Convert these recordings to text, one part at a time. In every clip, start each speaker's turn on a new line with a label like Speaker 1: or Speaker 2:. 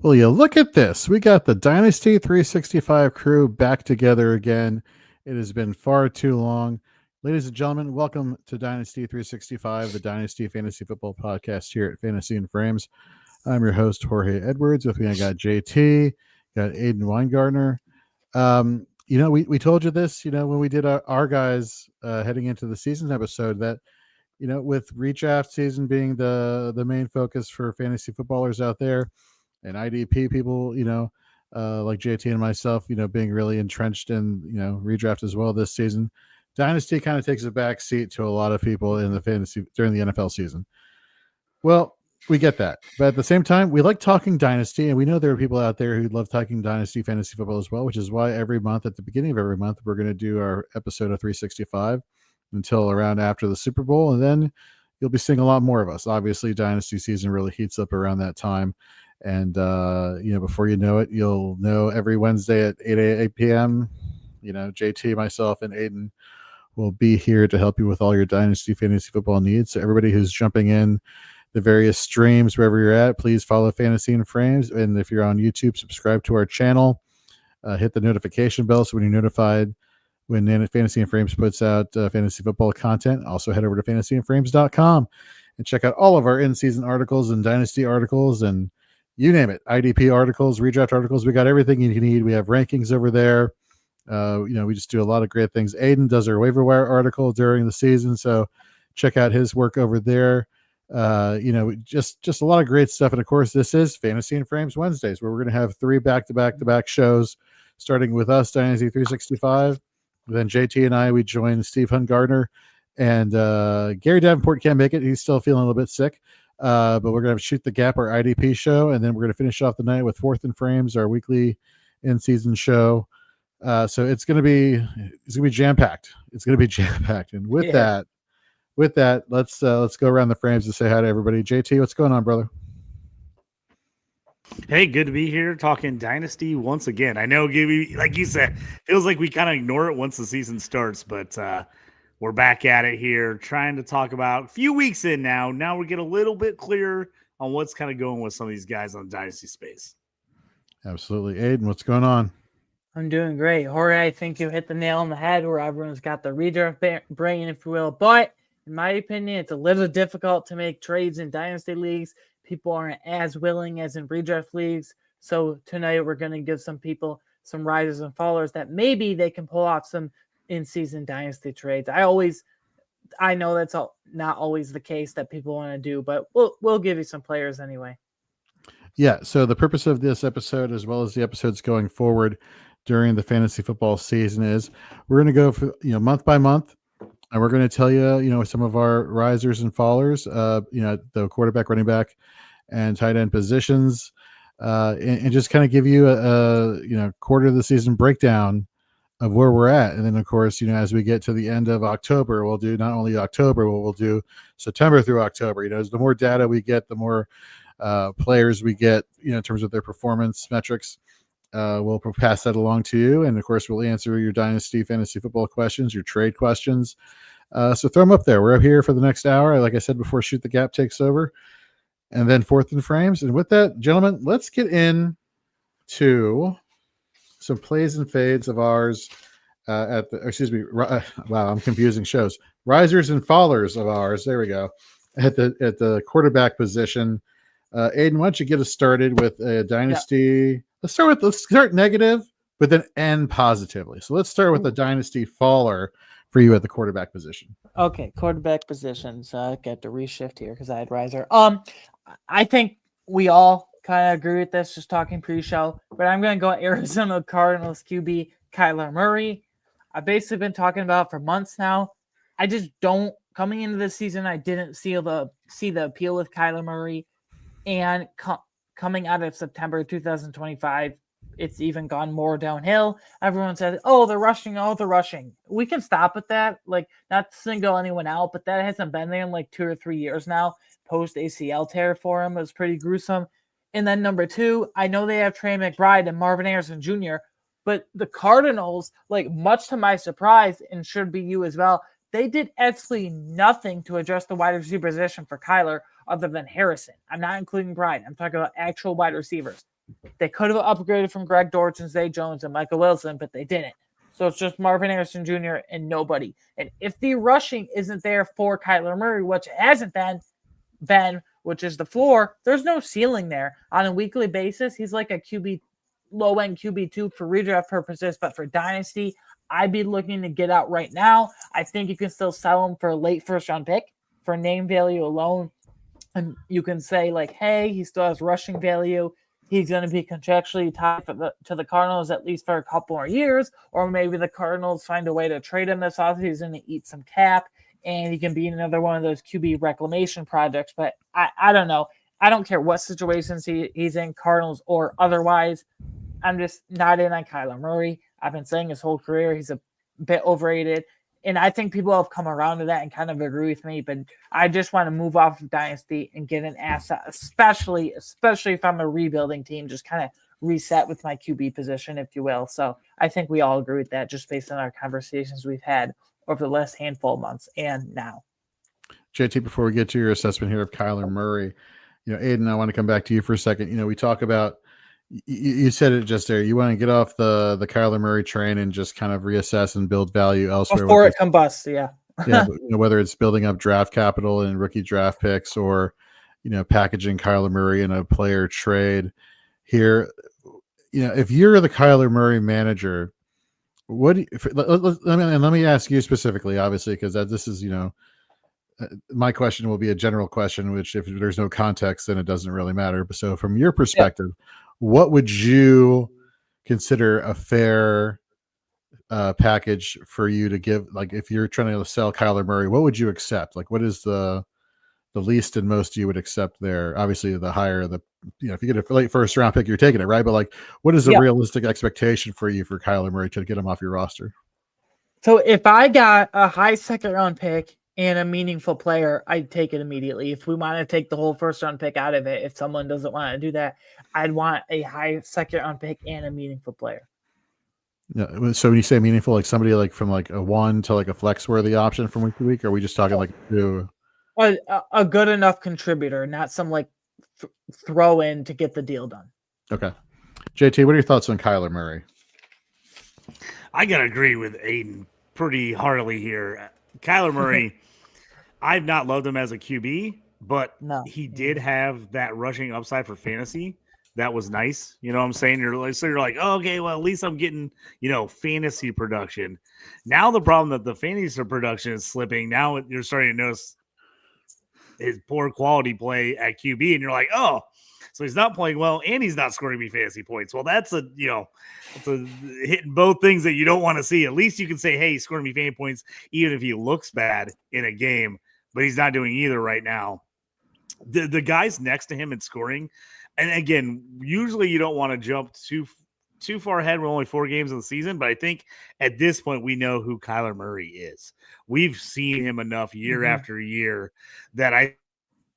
Speaker 1: Well, you look at this. We got the Dynasty 365 crew back together again. It has been far too long. Ladies and gentlemen, welcome to Dynasty 365, the Dynasty Fantasy Football podcast here at Fantasy and Frames. I'm your host, Jorge Edwards. With me, I got JT, got Aidan Weingartner. We told you this, when we did our guys heading into the season episode that, with redraft season being the main focus for fantasy footballers out there, and IDP people, like JT and myself, being really entrenched in, redraft as well this season. Dynasty kind of takes a back seat to a lot of people in the fantasy during the NFL season. Well, we get that. But at the same time, we like talking Dynasty, and we know there are people out there who love talking Dynasty fantasy football as well, which is why every month, at the beginning of every month, we're going to do our episode of 365 until around after the Super Bowl. And then you'll be seeing a lot more of us. Obviously, Dynasty season really heats up around that time. And, before you know it, you'll know every Wednesday at 8 p.m., JT, myself, and Aidan will be here to help you with all your Dynasty fantasy football needs. So everybody who's jumping in the various streams, wherever you're at, please follow Fantasy and Frames. And if you're on YouTube, subscribe to our channel. Hit the notification bell so when you're notified when Fantasy and Frames puts out fantasy football content. Also head over to fantasyandframes.com and check out all of our in-season articles and Dynasty articles and you name it, IDP articles, redraft articles. We got everything you need. We have rankings over there. We just do a lot of great things. Aidan does our waiver wire article during the season, so check out his work over there. Just a lot of great stuff. And of course, this is Fantasy and Frames Wednesdays, where we're going to have 3 back-to-back shows, starting with us, Dynasty 365. Then JT and I, we join Steve Hungardner, and Gary Davenport can't make it. He's still feeling a little bit sick. But we're going to Shoot the Gap, our IDP show, and then we're going to finish off the night with Fourth and Frames, our weekly in-season show. So it's going to be jam-packed. It's going to be jam-packed. And with that, let's go around the frames and say hi to everybody. JT, what's going on, brother?
Speaker 2: Hey, good to be here talking Dynasty once again. I know, Gibby, like you said, feels like we kind of ignore it once the season starts, but we're back at it here, trying to talk about a few weeks in now. Now we get a little bit clearer on what's kind of going with some of these guys on Dynasty space.
Speaker 1: Absolutely. Aidan, what's going on?
Speaker 3: I'm doing great. Jorge, I think you hit the nail on the head where everyone's got the redraft brain, if you will. But in my opinion, it's a little difficult to make trades in Dynasty leagues. People aren't as willing as in redraft leagues. So tonight we're going to give some people some risers and fallers that maybe they can pull off some in-season Dynasty trades. I know that's not always the case that people want to do, but we'll give you some players anyway.
Speaker 1: Yeah, so the purpose of this episode, as well as the episodes going forward during the fantasy football season, is we're going to go for month by month, and we're going to tell you some of our risers and fallers, the quarterback, running back, and tight end positions, and just kind of give you a quarter of the season breakdown of where we're at. And then of course, as we get to the end of October, we'll do not only October, we'll do September through October. As the more data we get, the more players we get, in terms of their performance metrics, we'll pass that along to you. And of course, we'll answer your Dynasty fantasy football questions, your trade questions. So throw them up there. We're up here for the next hour. Like I said before, Shoot the Gap takes over, and then Fourth and Frames. And with that, gentlemen, let's get into some plays and fades of ours wow, I'm confusing shows. Risers and fallers of ours. There we go. At the quarterback position. Aidan, why don't you get us started with a Dynasty? Yeah. Let's start negative, but then end positively. So let's start with a Dynasty faller for you at the quarterback position.
Speaker 3: Okay, quarterback positions. I got to reshift here because I had riser. I think we all kind of agree with this, just talking pre-show, but I'm going to go Arizona Cardinals QB Kyler Murray. I've basically been talking about it for months now. I just don't, coming into this season, I didn't see the appeal with Kyler Murray, and coming out of September 2025, it's even gone more downhill. Everyone says, they're rushing. We can stop at that. Like, not to single anyone out, but that hasn't been there in like 2 or 3 years now. Post ACL tear for him was pretty gruesome. And then number 2, I know they have Trey McBride and Marvin Harrison Jr., but the Cardinals, like, much to my surprise, and should be you as well, they did absolutely nothing to address the wide receiver position for Kyler other than Harrison. I'm not including Bride. I'm talking about actual wide receivers. They could have upgraded from Greg Dortch and Zay Jones and Michael Wilson, but they didn't. So it's just Marvin Harrison Jr. and nobody. And if the rushing isn't there for Kyler Murray, which it hasn't been, which is the floor, there's no ceiling there. On a weekly basis, he's like a low-end QB2 for redraft purposes, but for Dynasty, I'd be looking to get out right now. I think you can still sell him for a late first-round pick for name value alone. And you can say, like, hey, he still has rushing value. He's going to be contractually tied to the Cardinals at least for a couple more years, or maybe the Cardinals find a way to trade him this offseason to eat some cap, and he can be in another one of those QB reclamation projects. But I don't know. I don't care what situations he's in, Cardinals or otherwise. I'm just not in on Kyler Murray. I've been saying his whole career he's a bit overrated. And I think people have come around to that and kind of agree with me. But I just want to move off of Dynasty and get an asset, especially if I'm a rebuilding team, just kind of reset with my QB position, if you will. So I think we all agree with that just based on our conversations we've had over the last handful of months and now.
Speaker 1: JT, before we get to your assessment here of Kyler Murray, Aidan, I want to come back to you for a second. We talk about, you said it just there. You want to get off the Kyler Murray train and just kind of reassess and build value elsewhere.
Speaker 3: Before it combusts, yeah.
Speaker 1: Yeah, but, whether it's building up draft capital and rookie draft picks or, packaging Kyler Murray in a player trade here. If you're the Kyler Murray manager, let me ask you specifically, obviously, because this is, my question will be a general question, which if there's no context, then it doesn't really matter. But so from your perspective, what would you consider a fair package for you to give? Like, if you're trying to sell Kyler Murray, what would you accept? Like, what is the least and most you would accept there? Obviously, the higher if you get a late first round pick, you're taking it, right? But like, what is the realistic expectation for you for Kyler Murray to get him off your roster?
Speaker 3: So if I got a high second round pick and a meaningful player, I'd take it immediately. If we want to take the whole first round pick out of it, if someone doesn't want to do that, I'd want a high second round pick and a meaningful player.
Speaker 1: Yeah. So when you say meaningful, like somebody like from like a 1 to like a flex worthy option from week to week, or are we just talking like
Speaker 3: a good enough contributor, not some like throw in to get the deal done.
Speaker 1: Okay. JT, what are your thoughts on Kyler Murray?
Speaker 2: I gotta agree with Aidan pretty heartily here. Kyler Murray, I've not loved him as a QB, but he did have that rushing upside for fantasy. That was nice. You know what I'm saying? You're like, oh, okay, well, at least I'm getting, fantasy production. Now the problem that the fantasy production is slipping. Now you're starting to notice his poor quality play at QB, and you're like, oh, so he's not playing well and he's not scoring me fantasy points. Well, that's it's a hitting both things that you don't want to see. At least you can say, hey, he's scoring me fantasy points, even if he looks bad in a game, but he's not doing either right now. The guys next to him in scoring, and again, usually you don't want to jump too far ahead. We're only 4 games of the season, but I think at this point we know who Kyler Murray is. We've seen him enough year after year that I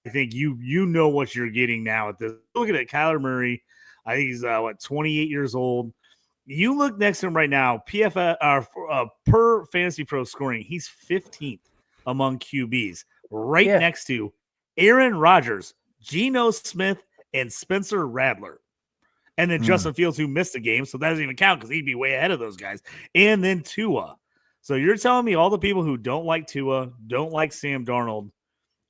Speaker 2: think you know what you're getting now at this. Look at it, Kyler Murray. I think he's 28 years old. You look next to him right now, PFF per Fantasy Pro scoring, he's 15th among QBs, next to Aaron Rodgers, Geno Smith, and Spencer Rattler. And then Justin Fields, who missed a game, so that doesn't even count because he'd be way ahead of those guys. And then Tua. So you're telling me all the people who don't like Tua, don't like Sam Darnold,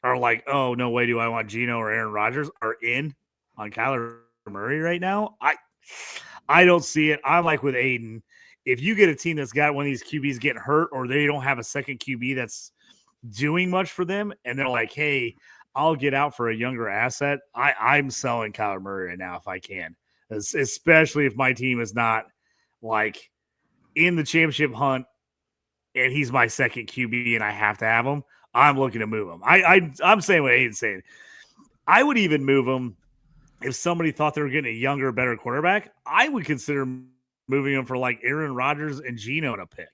Speaker 2: are like, oh, no way do I want Geno or Aaron Rodgers, are in on Kyler Murray right now? I don't see it. I'm like with Aidan. If you get a team that's got one of these QBs getting hurt or they don't have a second QB that's doing much for them, and they're like, hey, I'll get out for a younger asset, I'm selling Kyler Murray right now if I can, especially if my team is not like in the championship hunt and he's my second QB and I have to have him. I'm looking to move him. I'm saying what Aidan's saying. I would even move him if somebody thought they were getting a younger, better quarterback. I would consider moving him for like Aaron Rodgers and Geno in a pick.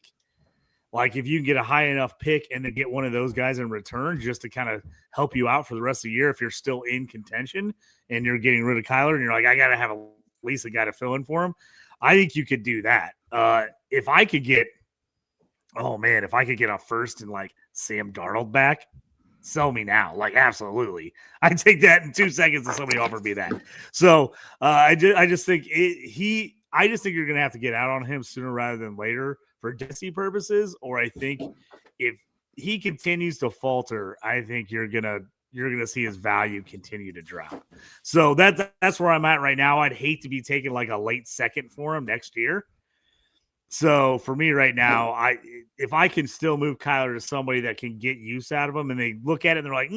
Speaker 2: Like if you can get a high enough pick and then get one of those guys in return just to kind of help you out for the rest of the year if you're still in contention and you're getting rid of Kyler and you're like, I got to have at least a guy to fill in for him. I think you could do that. If I could get a first and like Sam Darnold back, sell me now. Like, absolutely. I'd take that in 2 seconds if somebody offered me that. So I just think I just think you're going to have to get out on him sooner rather than later for dynasty purposes. Or I think if he continues to falter, I think you're going to see his value continue to drop. So that's where I'm at right now. I'd hate to be taking like a late second for him next year. So for me right now, if I can still move Kyler to somebody that can get use out of him, and they look at it and they're like,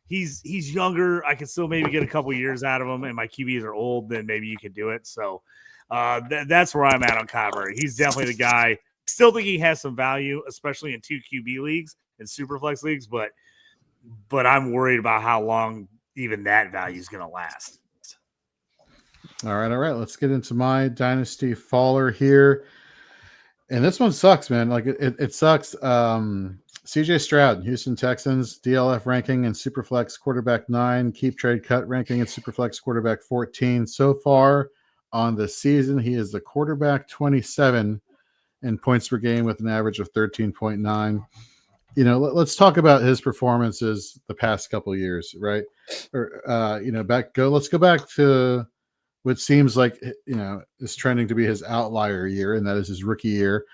Speaker 2: he's younger, I can still maybe get a couple years out of him, and my QBs are old, then maybe you can do it. So that's where I'm at on Kyler. He's definitely the guy. Still think he has some value, especially in 2 QB leagues and Superflex leagues, but I'm worried about how long even that value is going to last.
Speaker 1: All right. Let's get into my Dynasty Faller here. And this one sucks, man. Like it sucks. CJ Stroud, Houston Texans, DLF ranking and Superflex quarterback 9, keep trade cut ranking and Superflex quarterback 14. So far on the season, he is the quarterback 27 in points per game with an average of 13.9. Let's talk about his performances the past couple of years, right? Or let's go back to what seems like is trending to be his outlier year, and that is his rookie year.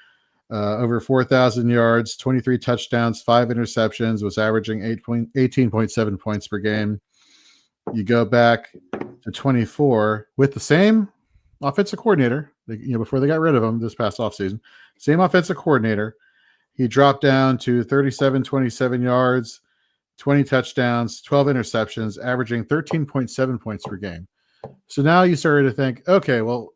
Speaker 1: Over 4,000 yards, 23 touchdowns, 5 interceptions, was averaging 18.7 points per game. You go back to 24 with the same offensive coordinator, before they got rid of him this past offseason, same offensive coordinator. He dropped down to 27 yards, 20 touchdowns, 12 interceptions, averaging 13.7 points per game. So now you started to think, okay, well,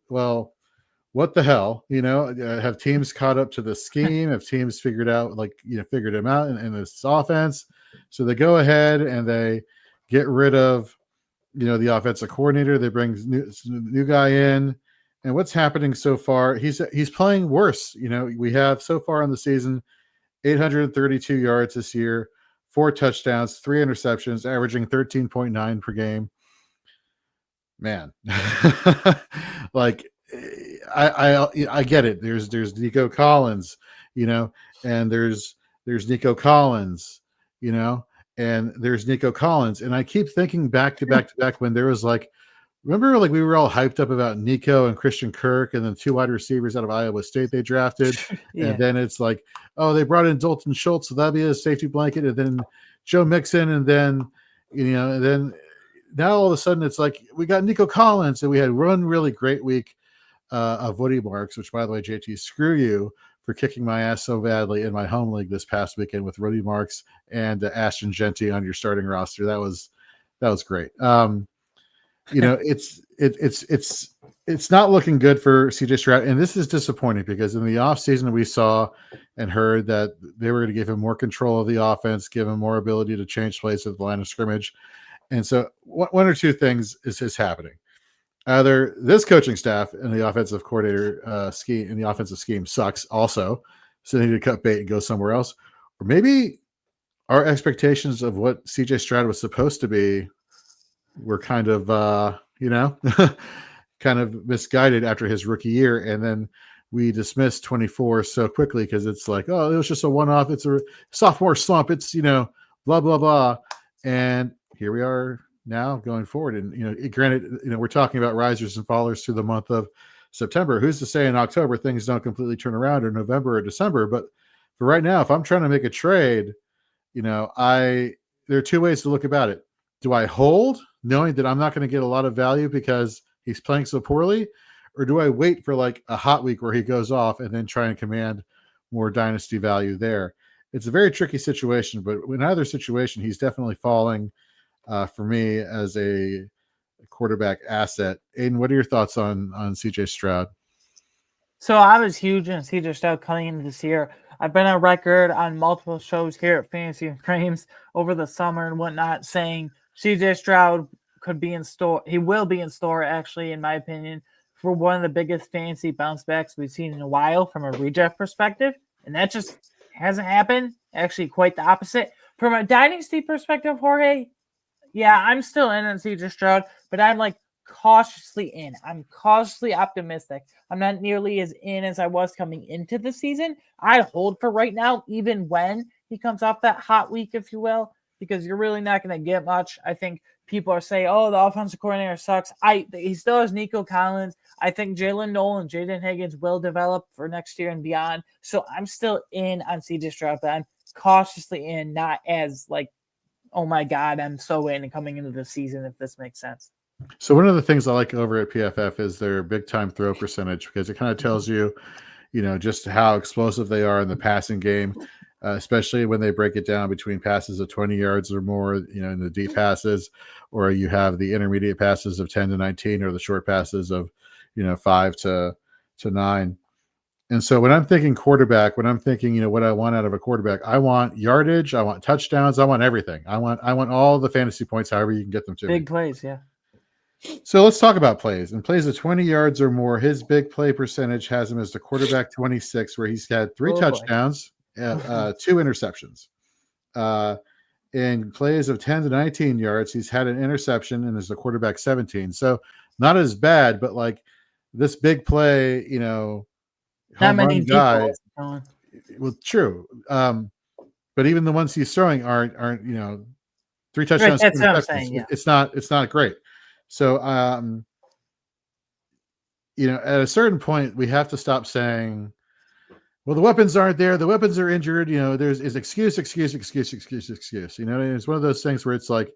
Speaker 1: what the hell? Have teams caught up to the scheme? Have teams figured him out in this offense? So they go ahead and they get rid of, the offensive coordinator. They bring new guy in, and what's happening so far? He's playing worse. We have so far in the season 832 yards this year, 4 touchdowns, 3 interceptions, averaging 13.9 per game. Man, like I get it. There's Nico Collins, and there's Nico Collins, and there's Nico Collins, and I keep thinking back to back when there was remember we were all hyped up about Nico and Christian Kirk and then 2 wide receivers out of Iowa State they drafted, yeah. And then it's like, oh, they brought in Dalton Schultz, so that'd be a safety blanket, and then Joe Mixon, and then and then. Now all of a sudden it's like we got Nico Collins, and we had one really great week of Woody Marks, which, by the way, JT, screw you for kicking my ass so badly in my home league this past weekend with Woody Marks and Ashton Genty on your starting roster. That was great. It's not looking good for CJ Stroud, and this is disappointing because in the offseason we saw and heard that they were going to give him more control of the offense, give him more ability to change plays at the line of scrimmage. And so one or two things is happening. Either this coaching staff and the offensive coordinator scheme and the offensive scheme sucks also, so they need to cut bait and go somewhere else. Or maybe our expectations of what CJ Stroud was supposed to be were kind of, kind of misguided after his rookie year. And then we dismissed 24 so quickly because it's like, oh, it was just a one-off. It's a sophomore slump. It's, blah, blah, blah. And here we are now going forward. And, granted, we're talking about risers and fallers through the month of September. Who's to say in October things don't completely turn around, or November or December? But for right now, if I'm trying to make a trade, there are two ways to look about it. Do I hold, knowing that I'm not going to get a lot of value because he's playing so poorly? Or do I wait for like a hot week where he goes off and then try and command more dynasty value there? It's a very tricky situation, but in either situation, he's definitely falling for me as a quarterback asset. Aidan, what are your thoughts on CJ Stroud?
Speaker 3: So I was huge on CJ Stroud coming into this year. I've been on record on multiple shows here at Fantasy and Frames over the summer and whatnot saying CJ Stroud could be in store. He will be in store, actually, in my opinion, for one of the biggest fantasy bounce backs we've seen in a while from a redraft perspective. And that just hasn't happened. Actually, quite the opposite. From a dynasty perspective, Jorge, yeah, I'm still in on CJ Stroud, but I'm like cautiously in. I'm cautiously optimistic. I'm not nearly as in as I was coming into the season. I'd hold for right now, even when he comes off that hot week, if you will, because you're really not going to get much. I think people are saying, oh, the offensive coordinator sucks. He still has Nico Collins. I think Jalen Noel and Jaden Higgins will develop for next year and beyond. So I'm still in on CJ Stroud, but I'm cautiously in, not as like, oh my God, I'm so in and coming into the season, if this makes sense.
Speaker 1: So one of the things I like over at PFF is their big time throw percentage, because it kind of tells you, just how explosive they are in the passing game, especially when they break it down between passes of 20 yards or more, in the deep passes, or you have the intermediate passes of 10 to 19, or the short passes of, 5 to 9. And so when I'm thinking quarterback, when I'm thinking, what I want out of a quarterback, I want yardage, I want touchdowns, I want everything. I want all the fantasy points, however you can get them to
Speaker 3: Big
Speaker 1: me.
Speaker 3: plays, yeah.
Speaker 1: So let's talk about plays. And plays of 20 yards or more, his big play percentage has him as the quarterback 26, where he's had 3 touchdowns, 2 interceptions. In plays of 10 to 19 yards, he's had an interception and is the quarterback 17. So not as bad, but like this big play,
Speaker 3: not
Speaker 1: home
Speaker 3: many
Speaker 1: run guy.
Speaker 3: people.
Speaker 1: Well, true. But even the ones he's throwing aren't 3 touchdowns.
Speaker 3: Right, that's what I'm saying. Yeah.
Speaker 1: It's not great. So, at a certain point, we have to stop saying, well, the weapons aren't there. The weapons are injured. There's excuse. It's one of those things where it's like,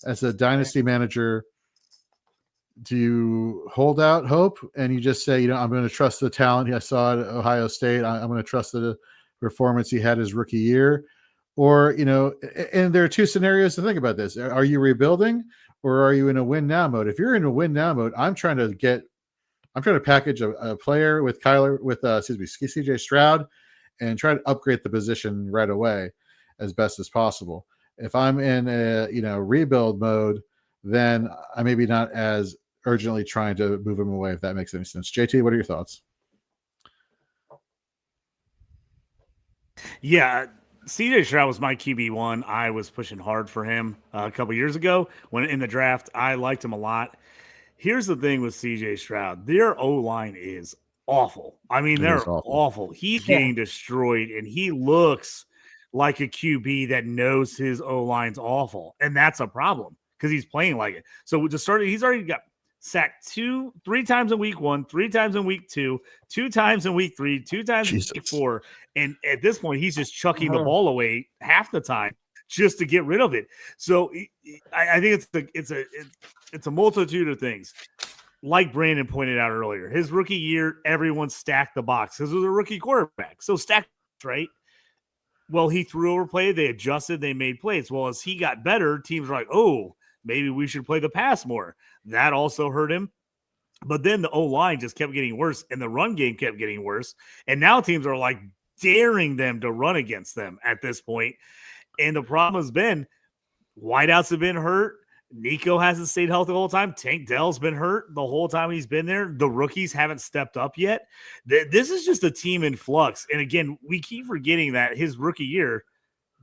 Speaker 1: as a dynasty manager, do you hold out hope and you just say, I'm going to trust the talent I saw at Ohio State. I'm going to trust the performance he had his rookie year, or, and there are 2 scenarios to think about this. Are you rebuilding? Or are you in a win now mode? If you're in a win now mode, I'm trying to package a player with CJ Stroud, and try to upgrade the position right away as best as possible. If I'm in a rebuild mode, then I maybe not as urgently trying to move him away, if that makes any sense. JT, what are your thoughts?
Speaker 2: Yeah. CJ Stroud was my QB1. I was pushing hard for him a couple years ago when in the draft. I liked him a lot. Here's the thing with CJ Stroud. Their O-line is awful. I mean, they're awful. He's getting destroyed, and he looks like a QB that knows his O-line's awful. And that's a problem because he's playing like it. So to start, he's already got sacked 3 times in week 1, 3 times in week 2, 2 times in week 3, 2 times in week 4. And at this point, he's just chucking the ball away half the time just to get rid of it. So I think it's a multitude of things. Like Brandon pointed out earlier, his rookie year, everyone stacked the box because it was a rookie quarterback. So stacked, right? Well, he threw over play. They adjusted. They made plays. Well, as he got better, teams were like, oh, maybe we should play the pass more. That also hurt him. But then the O-line just kept getting worse, and the run game kept getting worse. And now teams are like daring them to run against them at this point. And the problem has been wideouts have been hurt. Nico hasn't stayed healthy the whole time. Tank Dell's been hurt the whole time he's been there. The rookies haven't stepped up yet. This is just a team in flux. And again, we keep forgetting that his rookie year,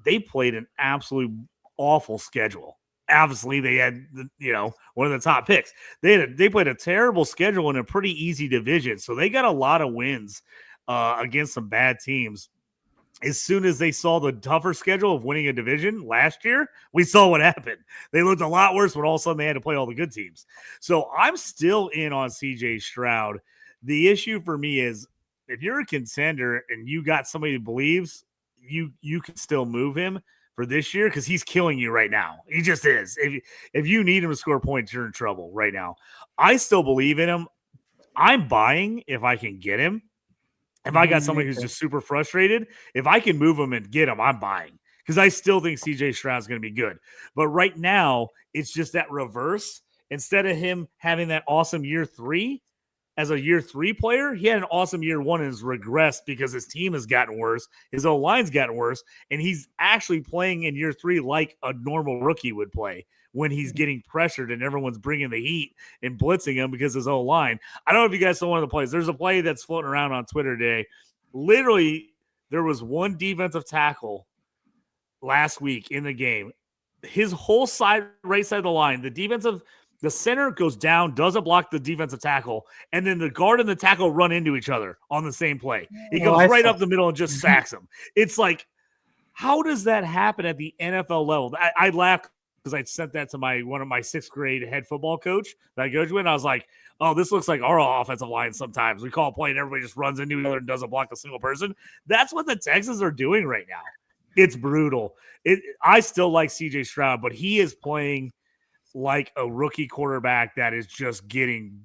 Speaker 2: they played an absolute awful schedule. Obviously, they had one of the top picks. They played a terrible schedule in a pretty easy division, so they got a lot of wins against some bad teams. As soon as they saw the tougher schedule of winning a division last year, we saw what happened. They looked a lot worse when all of a sudden they had to play all the good teams. So I'm still in on CJ Stroud. The issue for me is if you're a contender and you got somebody who believes you can still move him for this year because he's killing you right now. He just is. If you need him to score points, you're in trouble right now. I still believe in him. I'm buying if I can get him. If I got somebody who's just super frustrated, if I can move him and get him, I'm buying because I still think CJ Stroud's going to be good. But right now, it's just that reverse. Instead of him having that awesome year 3 as a year 3 player, he had an awesome year 1 and has regressed because his team has gotten worse. His O-line's gotten worse, and he's actually playing in year 3 like a normal rookie would play when he's getting pressured and everyone's bringing the heat and blitzing him because his O-line. I don't know if you guys saw one of the plays. There's a play that's floating around on Twitter today. Literally, there was one defensive tackle last week in the game. His whole side, right side of the line, the center goes down, doesn't block the defensive tackle, and then the guard and the tackle run into each other on the same play. He goes right up the middle and just sacks him. It's like, How does that happen at the NFL level? I laughed because I sent that to one of my 6th grade head football coach that I coached with. And I was like, oh, this looks like our offensive line sometimes. We call a play and everybody just runs into each other and doesn't block a single person. That's what the Texans are doing right now. It's brutal. I still like CJ Stroud, but he is playing like a rookie quarterback that is just getting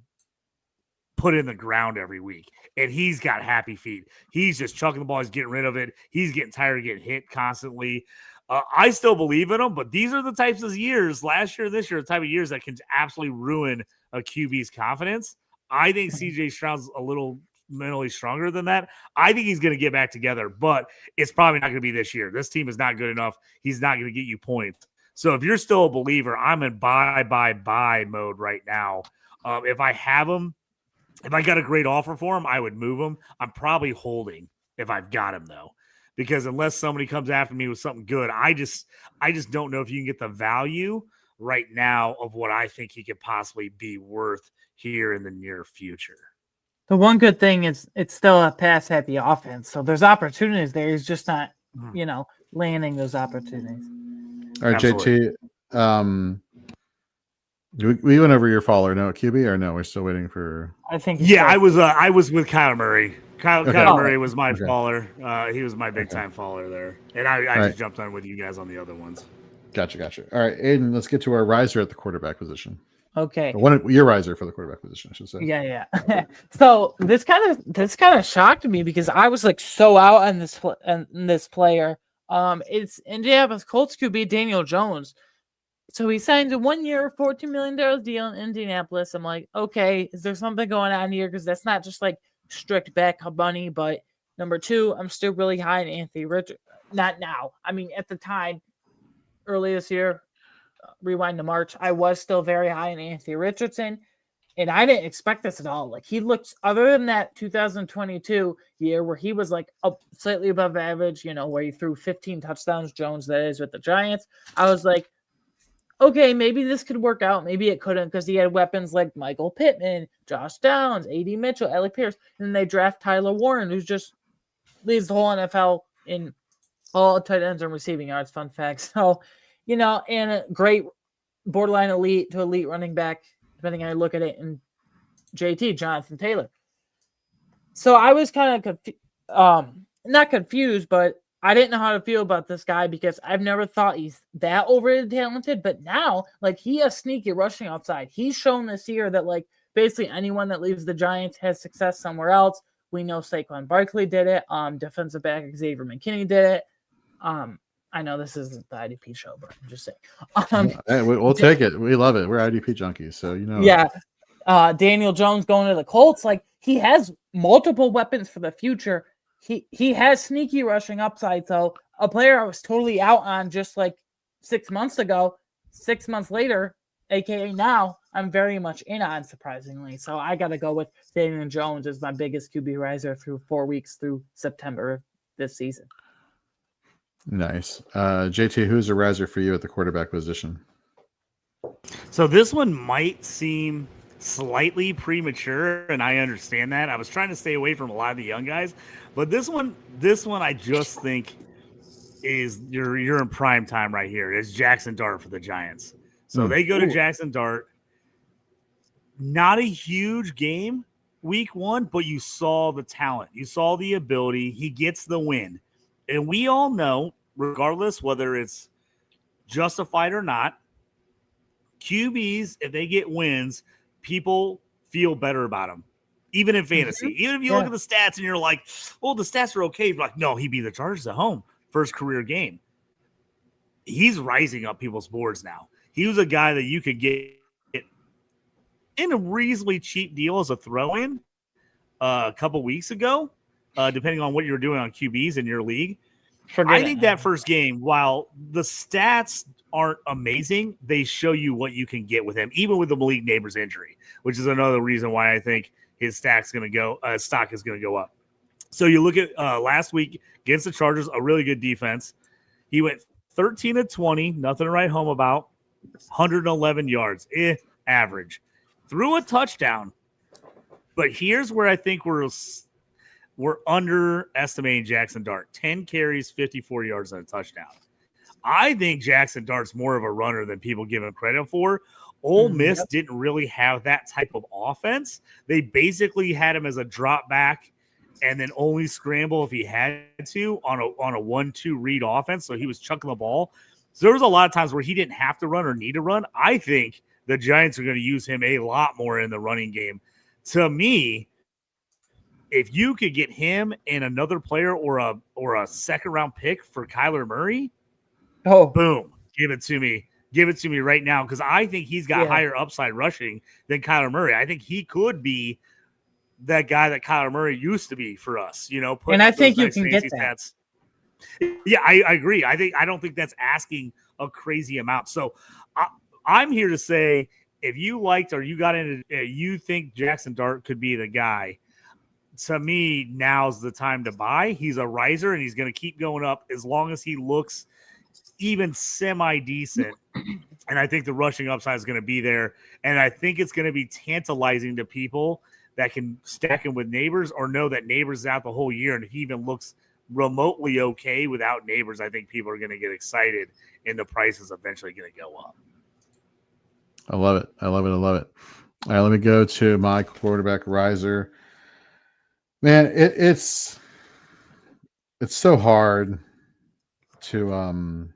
Speaker 2: put in the ground every week. And he's got happy feet. He's just chucking the ball. He's getting rid of it. He's getting tired of getting hit constantly. I still believe in him, but these are the types of years, last year, this year, the type of years that can absolutely ruin a QB's confidence. I think CJ Stroud's a little mentally stronger than that. I think he's going to get back together, but it's probably not going to be this year. This team is not good enough. He's not going to get you points. So if you're still a believer, I'm in buy mode right now. If I have him, if I got a great offer for him, I would move him. I'm probably holding if I've got him, though, because unless somebody comes after me with something good, I just don't know if you can get the value right now of what I think he could possibly be worth here in the near future.
Speaker 3: The one good thing is it's still a pass-happy offense, so there's opportunities there. He's just not, landing those opportunities.
Speaker 1: All right,
Speaker 2: Absolutely.
Speaker 1: JT. We went over your Faller. No, QB or no? We're still waiting for.
Speaker 3: I think.
Speaker 2: Yeah, I was with Kyler Murray. Kyler Murray was my
Speaker 1: Okay.
Speaker 2: Faller. He was my big time Faller there, and I just jumped on with you guys on the other ones.
Speaker 1: Gotcha. All right, Aiden. Let's get to our riser at the quarterback position.
Speaker 3: Okay.
Speaker 1: Your riser for the quarterback position, I should say.
Speaker 3: Yeah. So this kind of shocked me because I was like so out on this player. It's Indianapolis Colts QB Daniel Jones. So he signed a 1-year, $14 million deal in Indianapolis. I'm like, okay, is there something going on here? Because that's not just like strict backup money. But number 2, I'm still really high in Anthony Richardson. Not now. I mean, at the time, early this year, rewind to March, I was still very high in Anthony Richardson. And I didn't expect this at all. Like, he looks, other than that 2022 year where he was like up slightly above average, where he threw 15 touchdowns, Jones, that is, with the Giants. I was like, okay, maybe this could work out. Maybe it couldn't because he had weapons like Michael Pittman, Josh Downs, A.D. Mitchell, Alec Pierce. And then they draft Tyler Warren, who's just leads the whole NFL in all tight ends and receiving yards. Fun fact. So, and a great borderline elite to elite running back, depending on how you look at it, and JT, Jonathan Taylor. So I was kind of not confused, but I didn't know how to feel about this guy because I've never thought he's that overly talented. But now, like, he has sneaky rushing upside. He's shown this year that, like, basically anyone that leaves the Giants has success somewhere else. We know Saquon Barkley did it. Defensive back Xavier McKinney did it. I know this isn't the IDP show, but I'm just saying.
Speaker 1: Hey, we'll take it. We love it. We're IDP junkies, so
Speaker 3: Yeah. Daniel Jones going to the Colts, like, he has multiple weapons for the future. He has sneaky rushing upside. So a player I was totally out on just like 6 months ago, 6 months later, aka now, I'm very much in on, surprisingly. So I got to go with Daniel Jones as my biggest QB riser through 4 weeks through September of this season.
Speaker 1: Nice. JT, who's a riser for you at the quarterback position?
Speaker 2: So this one might seem slightly premature, and I understand that. I was trying to stay away from a lot of the young guys, but this one I just think is you're in prime time right here. It's Jackson Dart for the Giants. So they go to Jackson Dart. Not a huge game week 1, but you saw the talent. You saw the ability. He gets the win. And we all know, regardless whether it's justified or not, QBs, if they get wins, people feel better about them, even in fantasy. Even if you look at the stats and you're like, well, the stats are okay. You're like, no, he beat the Chargers at home. First career game. He's rising up people's boards now. He was a guy that you could get in a reasonably cheap deal as a throw-in a couple weeks ago, depending on what you're doing on QBs in your league. I think that first game, while the stats aren't amazing, they show you what you can get with him, even with the Malik Neighbors injury, which is another reason why I think his stock is going to go up. So you look at last week against the Chargers, a really good defense. He went 13 of 20, nothing to write home about, 111 yards, average. Threw a touchdown. But here's where I think we're underestimating Jackson Dart. 10 carries, 54 yards, and a touchdown. I think Jackson Dart's more of a runner than people give him credit for. Ole Miss didn't really have that type of offense. They basically had him as a drop back and then only scramble if he had to on a 1-2 read offense. So he was chucking the ball. So there was a lot of times where he didn't have to run or need to run. I think the Giants are going to use him a lot more in the running game. To me, if you could get him and another player or a second round pick for Kyler Murray, boom, give it to me. Give it to me right now, because I think he's got higher upside rushing than Kyler Murray. I think he could be that guy that Kyler Murray used to be for us,
Speaker 3: and I think you can get that.
Speaker 2: Stats. Yeah, I agree. I don't think that's asking a crazy amount. So I'm here to say, if you liked or you got into, you think Jackson Dart could be the guy, to me, now's the time to buy. He's a riser, and he's going to keep going up as long as he looks even semi-decent. And I think the rushing upside is going to be there. And I think it's going to be tantalizing to people that can stack him with Neighbors or know that Neighbors is out the whole year and he even looks remotely okay without Neighbors. I think people are going to get excited and the price is eventually going to go up.
Speaker 1: I love it. I love it. I love it. All right, let me go to my quarterback riser. Man, it's so hard to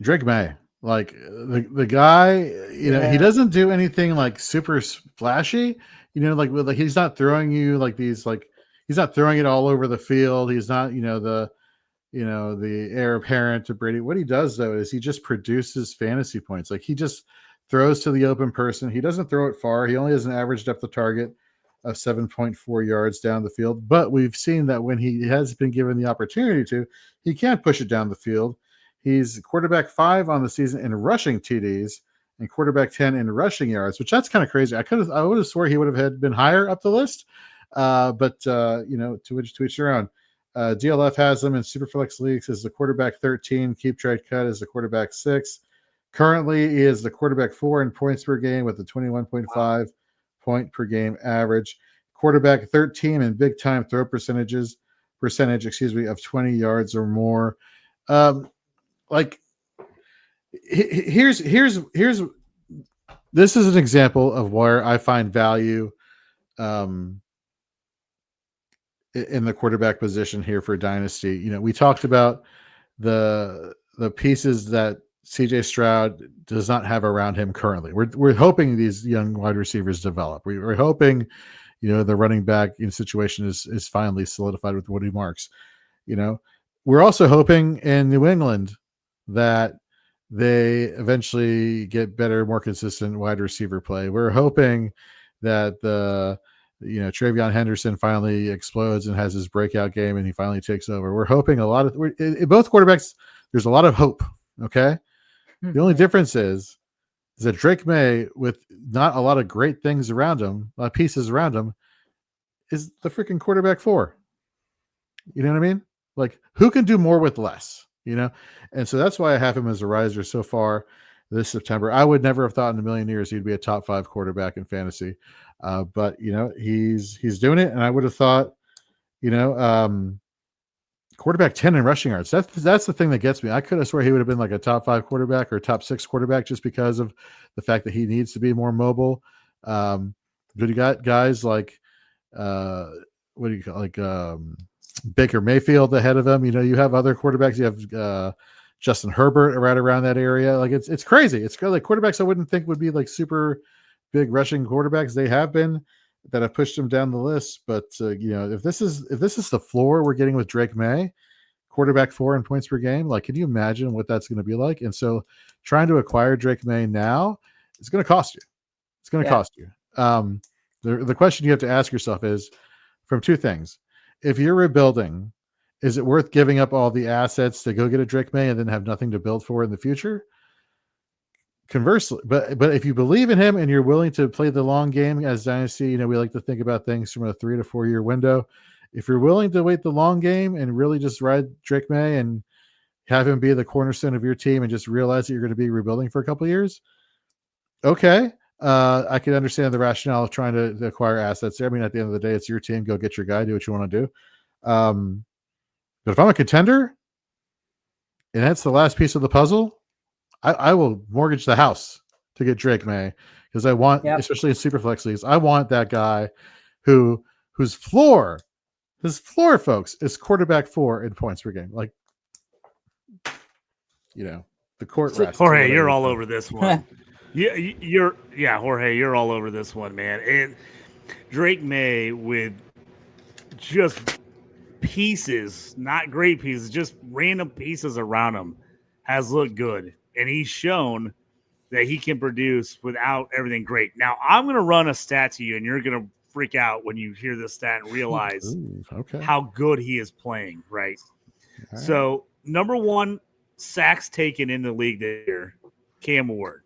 Speaker 1: Drake May. Like the guy, he doesn't do anything like super splashy. Like he's not throwing you like these, like he's not throwing it all over the field. He's not, the heir apparent to Brady. What he does though is he just produces fantasy points. Like he just throws to the open person. He doesn't throw it far. He only has an average depth of target of 7.4 yards down the field. But we've seen that when he has been given the opportunity to, he can push it down the field. He's quarterback 5 on the season in rushing TDs and quarterback 10 in rushing yards, which that's kind of crazy. I would have swore he would have been higher up the list. But to each your own. DLF has him in Superflex leagues as the quarterback 13. Keep Trade Cut as the quarterback 6. Currently, he is the quarterback 4 in points per game with a 21.5 point per game average. Quarterback 13 in big time throw percentage, of 20 yards or more. Here's this is an example of where I find value in the quarterback position here for Dynasty. We talked about the pieces that CJ Stroud does not have around him currently. We're hoping these young wide receivers develop. We're hoping, the running back situation is finally solidified with Woody Marks. We're also hoping in New England that they eventually get better, more consistent wide receiver play. We're hoping that TreVeyon Henderson finally explodes and has his breakout game and he finally takes over. We're hoping both quarterbacks, there's a lot of hope. Okay. The only difference is that Drake May, with not a lot of great things around him, a lot of pieces around him, is the freaking quarterback 4. You know what I mean? Like, who can do more with less? And so that's why I have him as a riser so far this September. I would never have thought in a million years he'd be a top 5 quarterback in fantasy. But he's doing it. And I would have thought, quarterback 10 in rushing yards. That's the thing that gets me. I could have sworn he would have been like a top 5 quarterback or top 6 quarterback just because of the fact that he needs to be more mobile. But you got guys like, Baker Mayfield ahead of him. You have other quarterbacks. You have Justin Herbert right around that area. Like it's crazy. It's like quarterbacks I wouldn't think would be like super big rushing quarterbacks. They have been that have pushed him down the list. But if this is the floor we're getting with Drake May, quarterback 4 in points per game, like, can you imagine what that's going to be like? And so trying to acquire Drake May now is going to cost you. It's going to cost you. The question you have to ask yourself is from 2 things. If you're rebuilding, is it worth giving up all the assets to go get a Drake May and then have nothing to build for in the future? Conversely, but if you believe in him and you're willing to play the long game as Dynasty, we like to think about things from a 3 to 4 year window. If you're willing to wait the long game and really just ride Drake May and have him be the cornerstone of your team and just realize that you're going to be rebuilding for a couple of years, okay. I can understand the rationale of trying to acquire assets there. I mean, at the end of the day, it's your team. Go get your guy. Do what you want to do. But if I'm a contender and that's the last piece of the puzzle, I will mortgage the house to get Drake May because I want, especially in Superflex leagues, I want that guy whose floor, folks, is quarterback 4 in points per game. Like, the court rests.
Speaker 2: Jorge, you're all over this one. Jorge, you're all over this one, man. And Drake May with just pieces, not great pieces, just random pieces around him, has looked good. And he's shown that he can produce without everything great. Now, I'm going to run a stat to you, and you're going to freak out when you hear this stat and realize how good he is playing, right? So, number 1 sacks taken in the league this year, Cam Ward.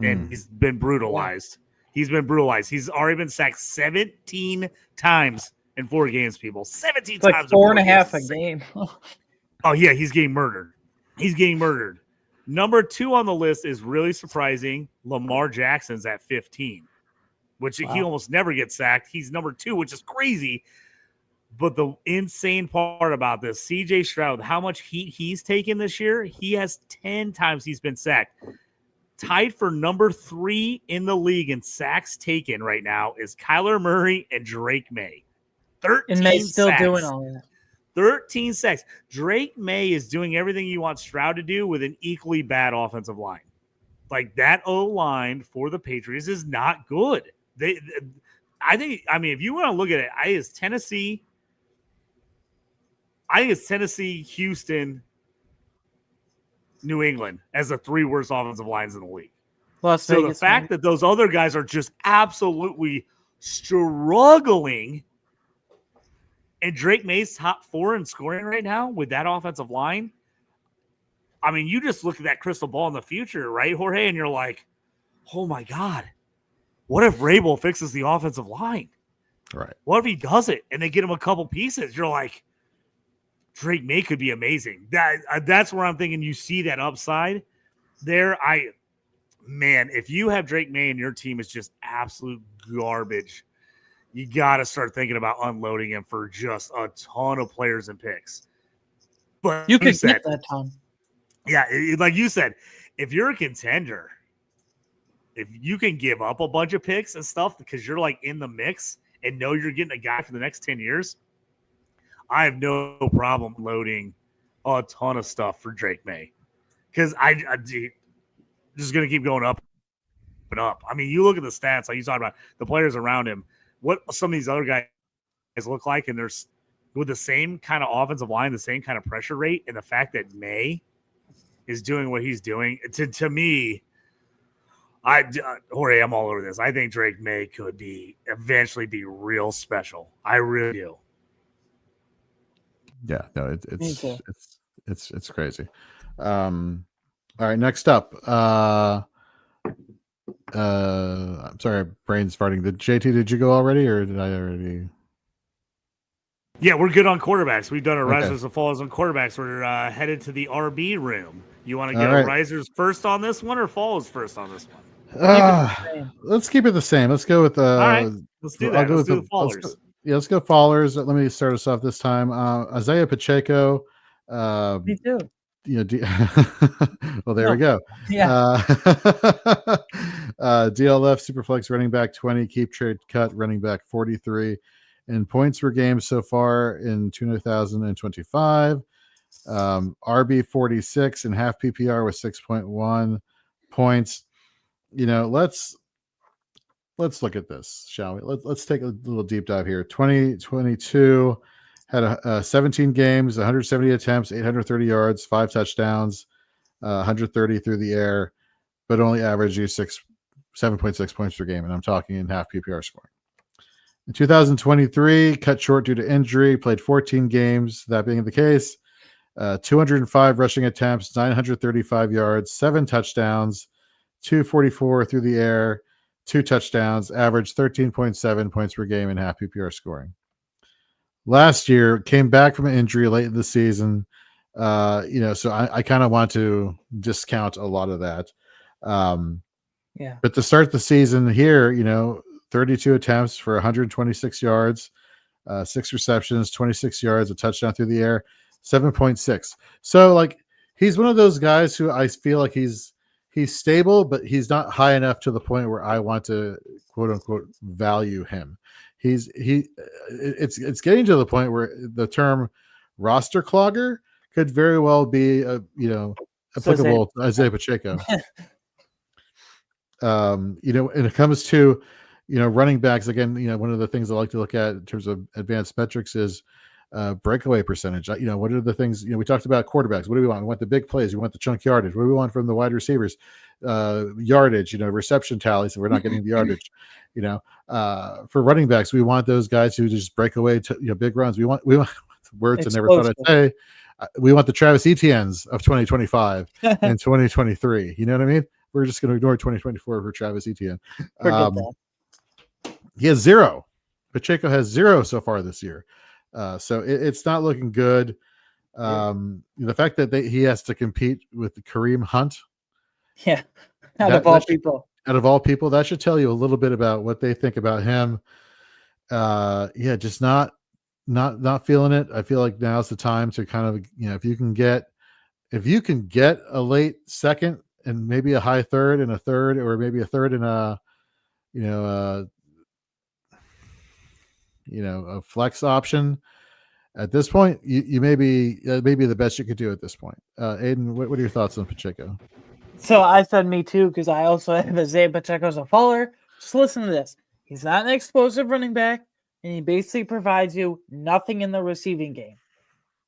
Speaker 2: And he's been brutalized. He's been brutalized. He's already been sacked 17 times in 4 games, people. 17
Speaker 3: like
Speaker 2: times.
Speaker 3: 4.5 a game.
Speaker 2: Oh, yeah, he's getting murdered. He's getting murdered. Number 2 on the list is really surprising. Lamar Jackson's at 15, which he almost never gets sacked. He's number 2, which is crazy. But the insane part about this, CJ Stroud, how much heat he's taken this year, he has 10 times he's been sacked. Tied for number 3 in the league in sacks taken right now is Kyler Murray and Drake May. 13
Speaker 3: and May's still
Speaker 2: sacks.
Speaker 3: doing all that.
Speaker 2: 13 sacks. Drake May is doing everything you want Stroud to do with an equally bad offensive line. Like, that O-line for the Patriots is not good. I think, if you want to look at it, I think it's Tennessee, Houston, New England as the 3 worst offensive lines in the league.
Speaker 3: Las
Speaker 2: so
Speaker 3: Vegas,
Speaker 2: the fact that those other guys are just absolutely struggling, and Drake May's top 4 in scoring right now with that offensive line, you just look at that crystal ball in the future, right, Jorge, and you're like, oh my God, what if Vrabel fixes the offensive line?
Speaker 1: Right.
Speaker 2: What if he does it and they get him a couple pieces? You're like, Drake May could be amazing. That's where I'm thinking you see that upside there. If you have Drake May and your team is just absolute garbage, you got to start thinking about unloading him for just a ton of players and picks. But
Speaker 3: you could get that ton.
Speaker 2: Yeah, like you said, if you're a contender, if you can give up a bunch of picks and stuff because you're like in the mix and know you're getting a guy for the next 10 years, I have no problem loading a ton of stuff for Drake May because I just going to keep going up and up. You look at the stats, like you talked about the players around him, what some of these other guys look like, and there's with the same kind of offensive line, the same kind of pressure rate, and the fact that May is doing what he's doing, to me, Jorge, I'm all over this. I think Drake May could eventually be real special. I really do.
Speaker 1: Yeah, no, it's crazy. All right, next up. I'm sorry, brain's farting. Did you go already, or did I already?
Speaker 2: Yeah, we're good on quarterbacks. We've done our Risers and Fallers on quarterbacks. We're headed to the RB room. You want to go Risers first on this one or Fallers first on this one?
Speaker 1: Let's keep it the same. Let's go with
Speaker 2: all right. Let's do that. Let's do the Fallers.
Speaker 1: Let's go Fallers. Let me start us off this time. Isaiah Pacheco.
Speaker 3: Me too.
Speaker 1: Well, there we go.
Speaker 3: Yeah.
Speaker 1: DLF Superflex running back 20, keep trade cut running back 43, and points per game so far in 2025. RB 46 and half PPR with 6.1 points. Let's look at this, shall we? Let's take a little deep dive here. 2022 had 17 games, 170 attempts, 830 yards, 5 touchdowns, 130 through the air, but only averaged 7.6 points per game, and I'm talking in half PPR scoring. In 2023, cut short due to injury, played 14 games. That being the case, 205 rushing attempts, 935 yards, 7 touchdowns, 244 through the air, 2 touchdowns, averaged 13.7 points per game in half PPR scoring. Last year, came back from an injury late in the season. So I kind of want to discount a lot of that.
Speaker 3: Yeah.
Speaker 1: But to start the season here, 32 attempts for 126 yards, 6 receptions, 26 yards, a touchdown through the air, 7.6. So like he's one of those guys who I feel like he's stable, but he's not high enough to the point where I want to quote unquote value him. It's getting to the point where the term roster clogger could very well be applicable to Isaiah Pacheco. When it comes to running backs, again, one of the things I like to look at in terms of advanced metrics is breakaway percentage. What are the things, we talked about quarterbacks. What do we want? We want the big plays. We want the chunk yardage. What do we want from the wide receivers? Yardage, reception tallies. So we're not getting the yardage, for running backs, we want those guys who just break away to, big runs. We want words I never thought I'd say. We want the Travis Etiennes of 2025 and 2023. You know what I mean? We're just going to ignore 2024 for Travis Etienne. He has 0. Pacheco has 0 so far this year. So it's not looking good. The fact that he has to compete with Kareem Hunt.
Speaker 3: Yeah. Out of all people,
Speaker 1: that should tell you a little bit about what they think about him. Just not feeling it. I feel like now's the time to kind of, if you can get a late second and maybe a high third and a third, or maybe a third and a flex option at this point, you maybe the best you could do at this point. Aidan, what are your thoughts on Pacheco?
Speaker 3: So I said me too, because I also have Isaiah Pacheco as a faller. Just listen to this. He's not an explosive running back, and he basically provides you nothing in the receiving game.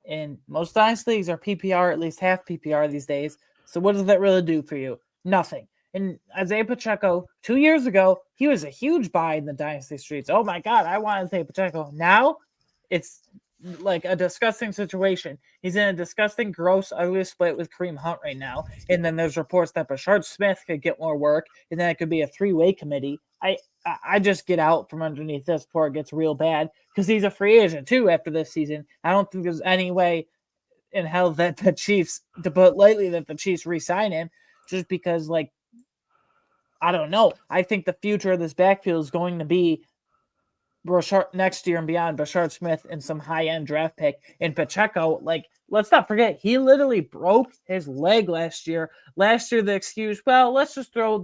Speaker 3: And most dynasty leagues are PPR, at least half PPR these days. So what does that really do for you? Nothing. And Isaiah Pacheco, 2 years ago, he was a huge buy in the dynasty streets. Oh my God, I want Isaiah Pacheco. Now it's like a disgusting situation. He's in a disgusting, gross, ugly split with Kareem Hunt right now. And then there's reports that Bashard Smith could get more work, and then it could be a 3-way committee. I just get out from underneath this before it gets real bad, because he's a free agent too after this season. I don't think there's any way in hell that the Chiefs, to put lightly, that the Chiefs re-sign him, just because, like, I don't know. I think the future of this backfield is going to be Bashard next year and beyond, Bashard Smith and some high-end draft pick. And Pacheco, like, let's not forget, he literally broke his leg last year. Last year, the excuse, well, let's just throw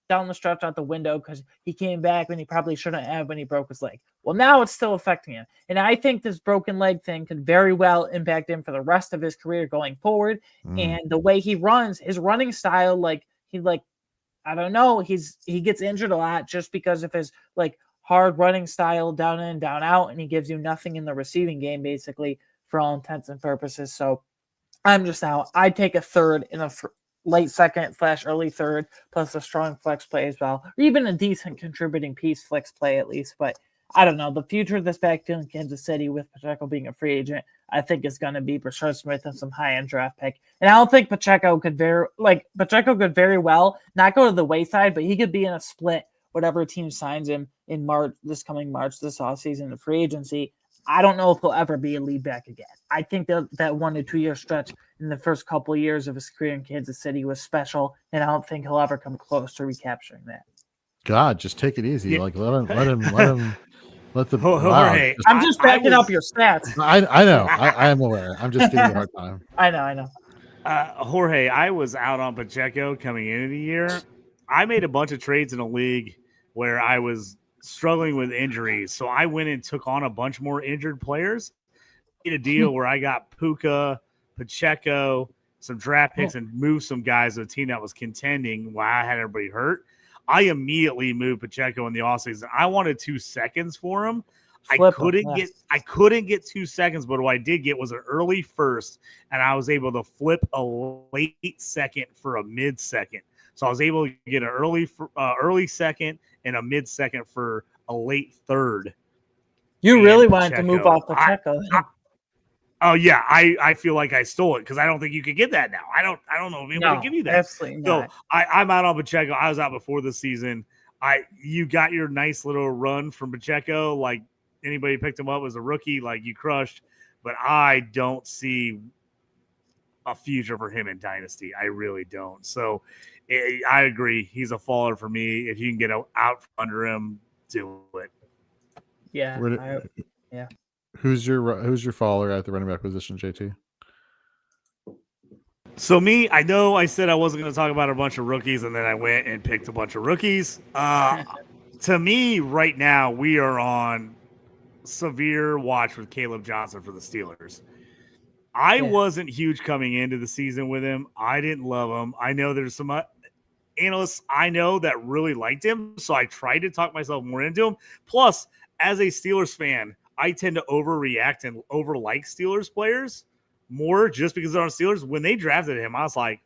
Speaker 3: down the stretch out the window because he came back when he probably shouldn't have when he broke his leg. Well, now it's still affecting him. And I think this broken leg thing could very well impact him for the rest of his career going forward. And the way he runs, his running style, I don't know, he gets injured a lot just because of his, hard running style, down in, down out, and he gives you nothing in the receiving game, basically, for all intents and purposes. So I'm just out. I'd take a third in a late second / early third, plus a strong flex play as well, or even a decent contributing piece flex play at least. But I don't know. The future of this backfield in Kansas City with Pacheco being a free agent, I think is going to be Bashard Smith and some high-end draft pick. And I don't think Pacheco could very well not go to the wayside, but he could be in a split whatever team signs him in March, this offseason, the free agency. I don't know if he'll ever be a lead back again. I think that 1 to 2 year stretch in the first couple of years of his career in Kansas City was special, and I don't think he'll ever come close to recapturing that.
Speaker 1: God, just take it easy. Yeah. Like let him.
Speaker 3: Jorge, I'm just backing up your stats.
Speaker 1: I know. I am aware. I'm just giving you a hard time.
Speaker 3: I know.
Speaker 2: Jorge, I was out on Pacheco coming into the year. I made a bunch of trades in a league where I was struggling with injuries. So I went and took on a bunch more injured players. Made a deal where I got Puka, Pacheco, some draft picks, and moved some guys to a team that was contending while I had everybody hurt. I immediately moved Pacheco in the offseason. I wanted 2 seconds for him. I couldn't get 2 seconds, but what I did get was an early first, and I was able to flip a late second for a mid-second. So I was able to get an early second and a mid-second for a late third.
Speaker 3: You really wanted to move off Pacheco.
Speaker 2: I feel like I stole it because I don't think you could get that now. I don't know if anyone can give you that.
Speaker 3: Absolutely not.
Speaker 2: So I'm out on Pacheco. I was out before the season. You got your nice little run from Pacheco. Like anybody picked him up as a rookie, like you crushed. But I don't see a future for him in Dynasty. I really don't. So I agree. He's a faller for me. If you can get out from under him, do it.
Speaker 3: Yeah.
Speaker 1: Who's your faller at the running back position, JT?
Speaker 2: So me, I know I said I wasn't going to talk about a bunch of rookies, and then I went and picked a bunch of rookies. To me, right now, we are on severe watch with Caleb Johnson for the Steelers. I wasn't huge coming into the season with him. I didn't love him. I know there's some analysts I know that really liked him, so I tried to talk myself more into him. Plus, as a Steelers fan, I tend to overreact and overlike Steelers players more just because they're on Steelers. When they drafted him, I was like,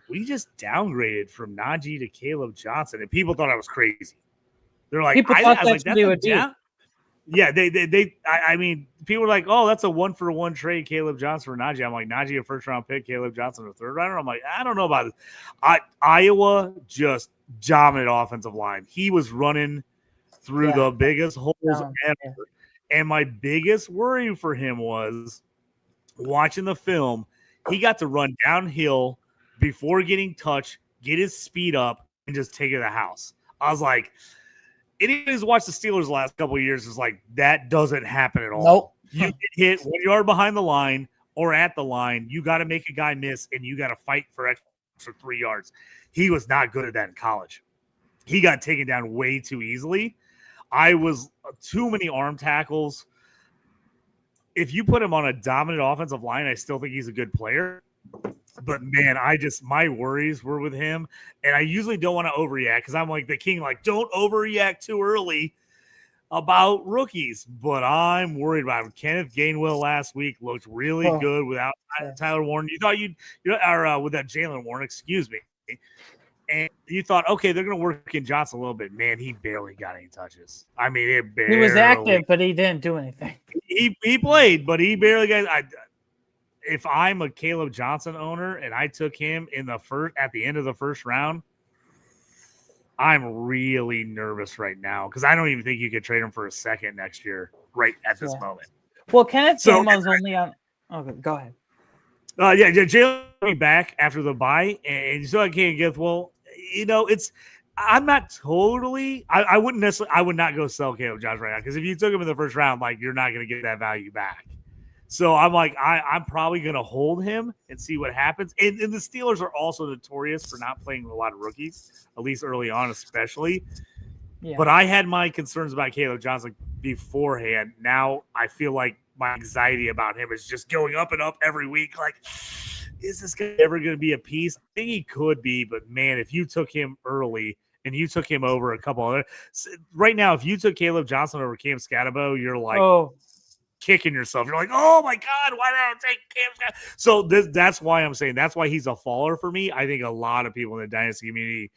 Speaker 2: we just downgraded from Najee to Caleb Johnson, and people thought I was crazy. They're like,
Speaker 3: people thought that's what he would do.
Speaker 2: Yeah, I mean, people were like, oh, that's a 1-for-1 trade, Caleb Johnson for Najee. I'm like, Najee a first-round pick, Caleb Johnson a third-rounder? I'm like, I don't know about this. Iowa, just dominant offensive line. He was running through the biggest holes ever. Yeah. And my biggest worry for him was watching the film, he got to run downhill before getting touched, get his speed up, and just take it to the house. I was like, anybody who's watched the Steelers the last couple of years is like, that doesn't happen at all.
Speaker 3: Nope.
Speaker 2: You get hit 1 yard behind the line or at the line, you got to make a guy miss, and you got to fight for extra 3 yards. He was not good at that in college. He got taken down way too easily. I was too many arm tackles. If you put him on a dominant offensive line, I still think he's a good player. But, man, my worries were with him. And I usually don't want to overreact because I'm like the king, like, don't overreact too early about rookies. But I'm worried about him. Kenneth Gainwell last week looked really good without Tyler Warren. You thought with that Jalen Warren, excuse me. And you thought, okay, they're going to work in Johnson a little bit. Man, he barely got any touches. I mean,
Speaker 3: he was active, but he didn't do anything.
Speaker 2: He played, but he barely got. If I'm a Caleb Johnson owner and I took him at the end of the first round, I'm really nervous right now because I don't even think you could trade him for a second next year. Right at this moment.
Speaker 3: Well, Kenneth Gainwell's only on. Okay, go ahead.
Speaker 2: Jalen back after the bye, and so I can't get I'm not totally. I wouldn't necessarily. I would not go sell Caleb Johnson right now because if you took him in the first round, like you're not going to get that value back. So I'm like, I'm probably going to hold him and see what happens. And the Steelers are also notorious for not playing with a lot of rookies, at least early on, especially. Yeah. But I had my concerns about Caleb Johnson beforehand. Now I feel like my anxiety about him is just going up and up every week. Like, is this guy ever going to be a piece? I think he could be, but man, if you took him early and you took him over a couple other right now, if you took Caleb Johnson over Cam Scatterbo, you're like kicking yourself. You're like, oh my God, why did I take Cam Scatterbo? So that's why I'm saying that's why he's a faller for me. I think a lot of people in the Dynasty community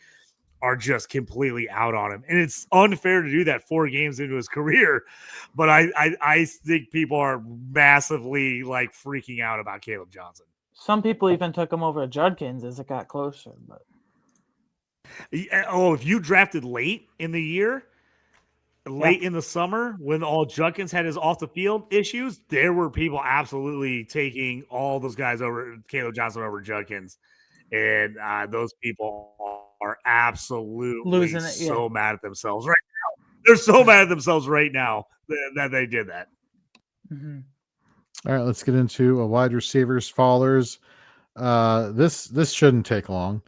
Speaker 2: are just completely out on him. And it's unfair to do that 4 games into his career. But I think people are massively like freaking out about Caleb Johnson.
Speaker 3: Some people even took him over Judkins as it got closer. But
Speaker 2: if you drafted late in the year, in the summer, when all Judkins had his off the field issues, there were people absolutely taking all those guys over Caleb Johnson over Judkins. And those people are absolutely so mad at themselves right now. They're so mad at themselves right now that they did that.
Speaker 3: Mm-hmm.
Speaker 1: All right, let's get into a wide receivers fallers. This shouldn't take long.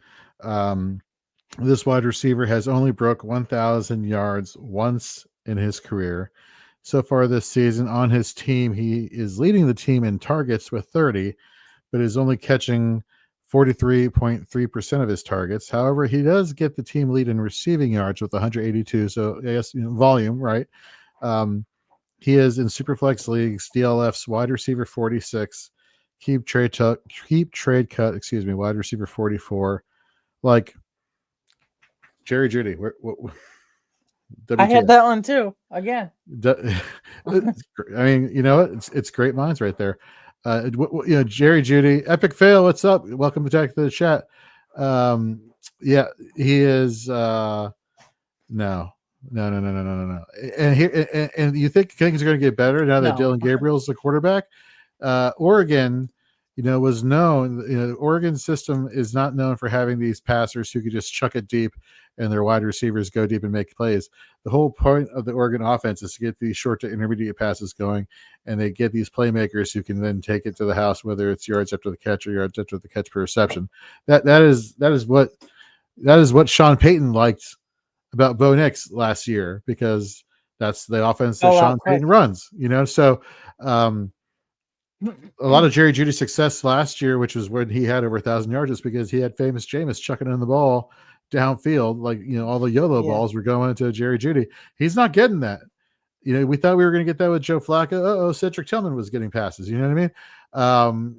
Speaker 1: This wide receiver has only broke 1,000 yards once in his career. So far this season on his team, he is leading the team in targets with 30, but is only catching 43.3% of his targets. However, he does get the team lead in receiving yards with 182. So I guess volume, right? He is in Superflex leagues, DLF's wide receiver 46, keep trade cut, wide receiver 44. Like Jerry Jeudy.
Speaker 3: I had that one too. Again,
Speaker 1: I mean, you know what? It's great minds right there. Jerry Jeudy, epic fail. What's up? Welcome back to the chat. Yeah, he is. No. And here, and you think things are going to get better now that Dylan Gabriel's the quarterback? Oregon was known. The Oregon system is not known for having these passers who could just chuck it deep and their wide receivers go deep and make plays. The whole point of the Oregon offense is to get these short to intermediate passes going, and they get these playmakers who can then take it to the house, whether it's yards after the catch or yards after the catch per reception. That is what Sean Payton liked about Bo Nix last year, because that's the offense that Sean Payton runs. So a lot of Jerry Jeudy's success last year, which was when he had over 1,000 yards, is because he had famous Jameis chucking in the ball downfield, like all the YOLO balls were going into Jerry Jeudy. He's not getting that. We thought we were going to get that with Joe Flacco. Cedric Tillman was getting passes. You know what I mean?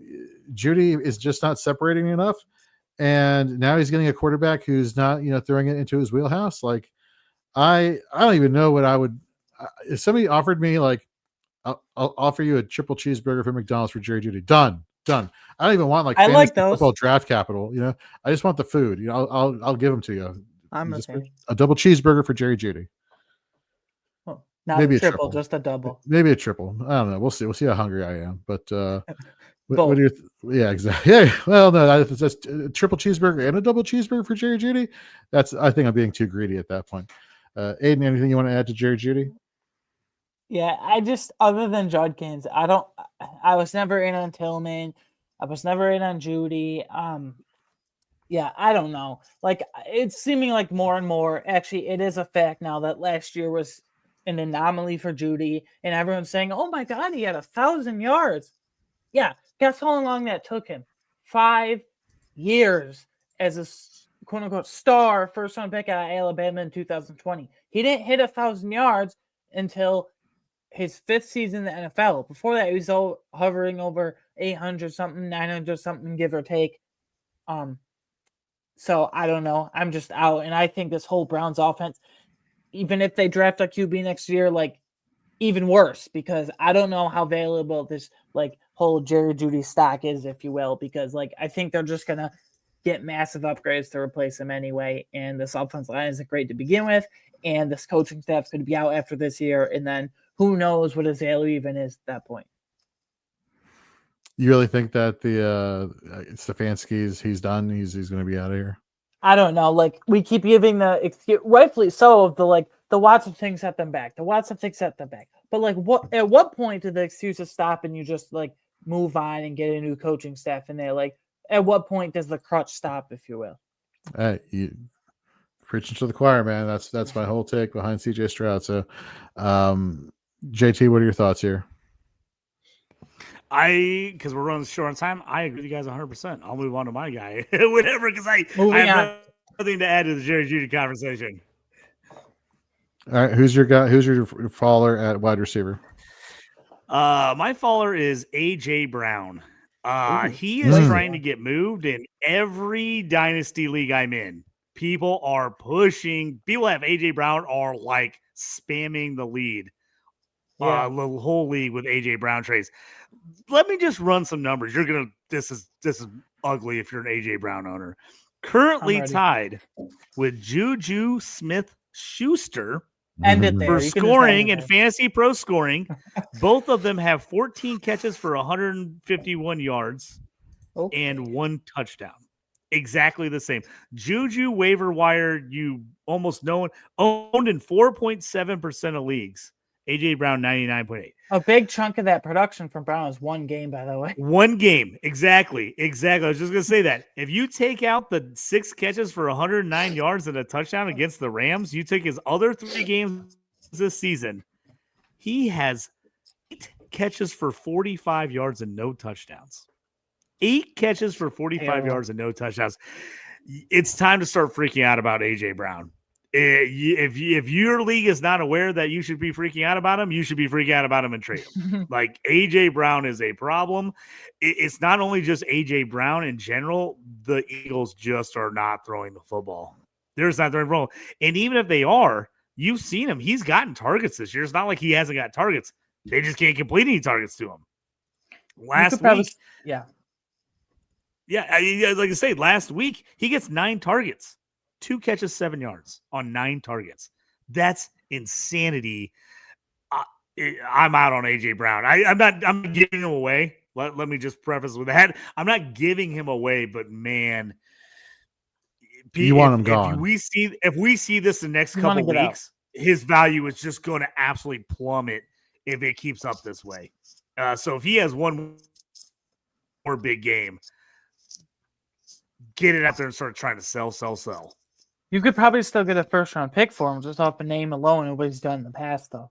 Speaker 1: Jeudy is just not separating enough, and now he's getting a quarterback who's not throwing it into his wheelhouse. Like I don't even know what I would. If somebody offered me like, I'll offer you a triple cheeseburger from McDonald's for Jerry Jeudy. Done. I don't even want like
Speaker 3: I like those
Speaker 1: football draft capital. I just want the food. I'll give them to you.
Speaker 3: I'm
Speaker 1: a double cheeseburger for Jerry Jeudy.
Speaker 3: Well, not maybe a triple, just a double.
Speaker 1: Maybe a triple. I don't know. We'll see. We'll see how hungry I am. But what do you? Yeah, exactly. Yeah. Well, no, that's a triple cheeseburger and a double cheeseburger for Jerry Jeudy. I think I'm being too greedy at that point. Aidan, anything you want to add to Jerry Jeudy?
Speaker 3: Yeah, I just, other than Judkins, I was never in on Tillman. I was never in on Jeudy. Yeah, I don't know. Like, it's seeming like more and more, actually, it is a fact now that last year was an anomaly for Jeudy, and everyone's saying, oh my God, he had 1,000 yards. Yeah, guess how long that took him? 5 years as a quote unquote star first round pick out of Alabama in 2020. He didn't hit 1,000 yards until his 5th season in the NFL. Before that, he was hovering over 800 something, 900 something, give or take. So I don't know. I'm just out, and I think this whole Browns offense, even if they draft a QB next year, like even worse, because I don't know how valuable this like whole Jerry Jeudy stock is, if you will, because like I think they're just gonna get massive upgrades to replace him anyway, and this offensive line isn't great to begin with, and this coaching staff's going to be out after this year, and then who knows what his value even is at that point.
Speaker 1: You really think that the Stefanski's he's done? He's going to be out of here?
Speaker 3: I don't know. Like we keep giving the excuse, rightfully so, of the Watson thing set them back. The Watson thing set them back. But like, at what point do the excuses stop and you just like move on and get a new coaching staff in there? Like, at what point does the crutch stop, if you will?
Speaker 1: Hey, you preaching to the choir, man. That's my whole take behind CJ Stroud. So, JT, what are your thoughts here?
Speaker 2: Because we're running short on time, I agree with you guys 100%. I'll move on to my guy, whatever, because I have nothing to add to the Jerry Jeudy conversation.
Speaker 1: All right, who's your guy? Who's your faller at wide receiver?
Speaker 2: My faller is AJ Brown. He is trying to get moved in every dynasty league I'm in. People are pushing. People have AJ Brown are like spamming the lead. The whole league with AJ Brown trades. Let me just run some numbers. This is ugly if you're an AJ Brown owner. Currently tied with Juju Smith-Schuster for scoring and Fantasy Pro scoring. Both of them have 14 catches for 151 yards and 1 touchdown. Exactly the same. Juju waiver wire, you almost owned in 4.7% of leagues. AJ Brown 99.8.
Speaker 3: A big chunk of that production from Brown is one game, by the way.
Speaker 2: One game. Exactly. I was just going to say that. If you take out the 6 catches for 109 yards and a touchdown against the Rams, you take his other 3 games this season, he has 8 catches for 45 yards and no touchdowns. 8 catches for 45 yards and no touchdowns. It's time to start freaking out about AJ Brown. If your league is not aware that you should be freaking out about him, you should be freaking out about him and trade him. Like, AJ Brown is a problem. It's not only just AJ Brown in general. The Eagles just are not throwing the football. They're just not throwing the football. And even if they are, you've seen him. He's gotten targets this year. It's not like he hasn't got targets. They just can't complete any targets to him. Last week.
Speaker 3: Yeah,
Speaker 2: like I say, last week, he gets 9 targets. 2 catches, 7 yards on 9 targets. That's insanity. I'm out on AJ Brown. I'm giving him away. Let me just preface with that. I'm not giving him away, but man,
Speaker 1: You want him gone.
Speaker 2: If we see this in the next
Speaker 3: You wanna
Speaker 2: couple
Speaker 3: get out.
Speaker 2: weeks, his value is just going to absolutely plummet if it keeps up this way. So if he has one more big game, get it out there and start trying to sell.
Speaker 3: You could probably still get a first-round pick for him just off a name alone and what he's done in the past, though.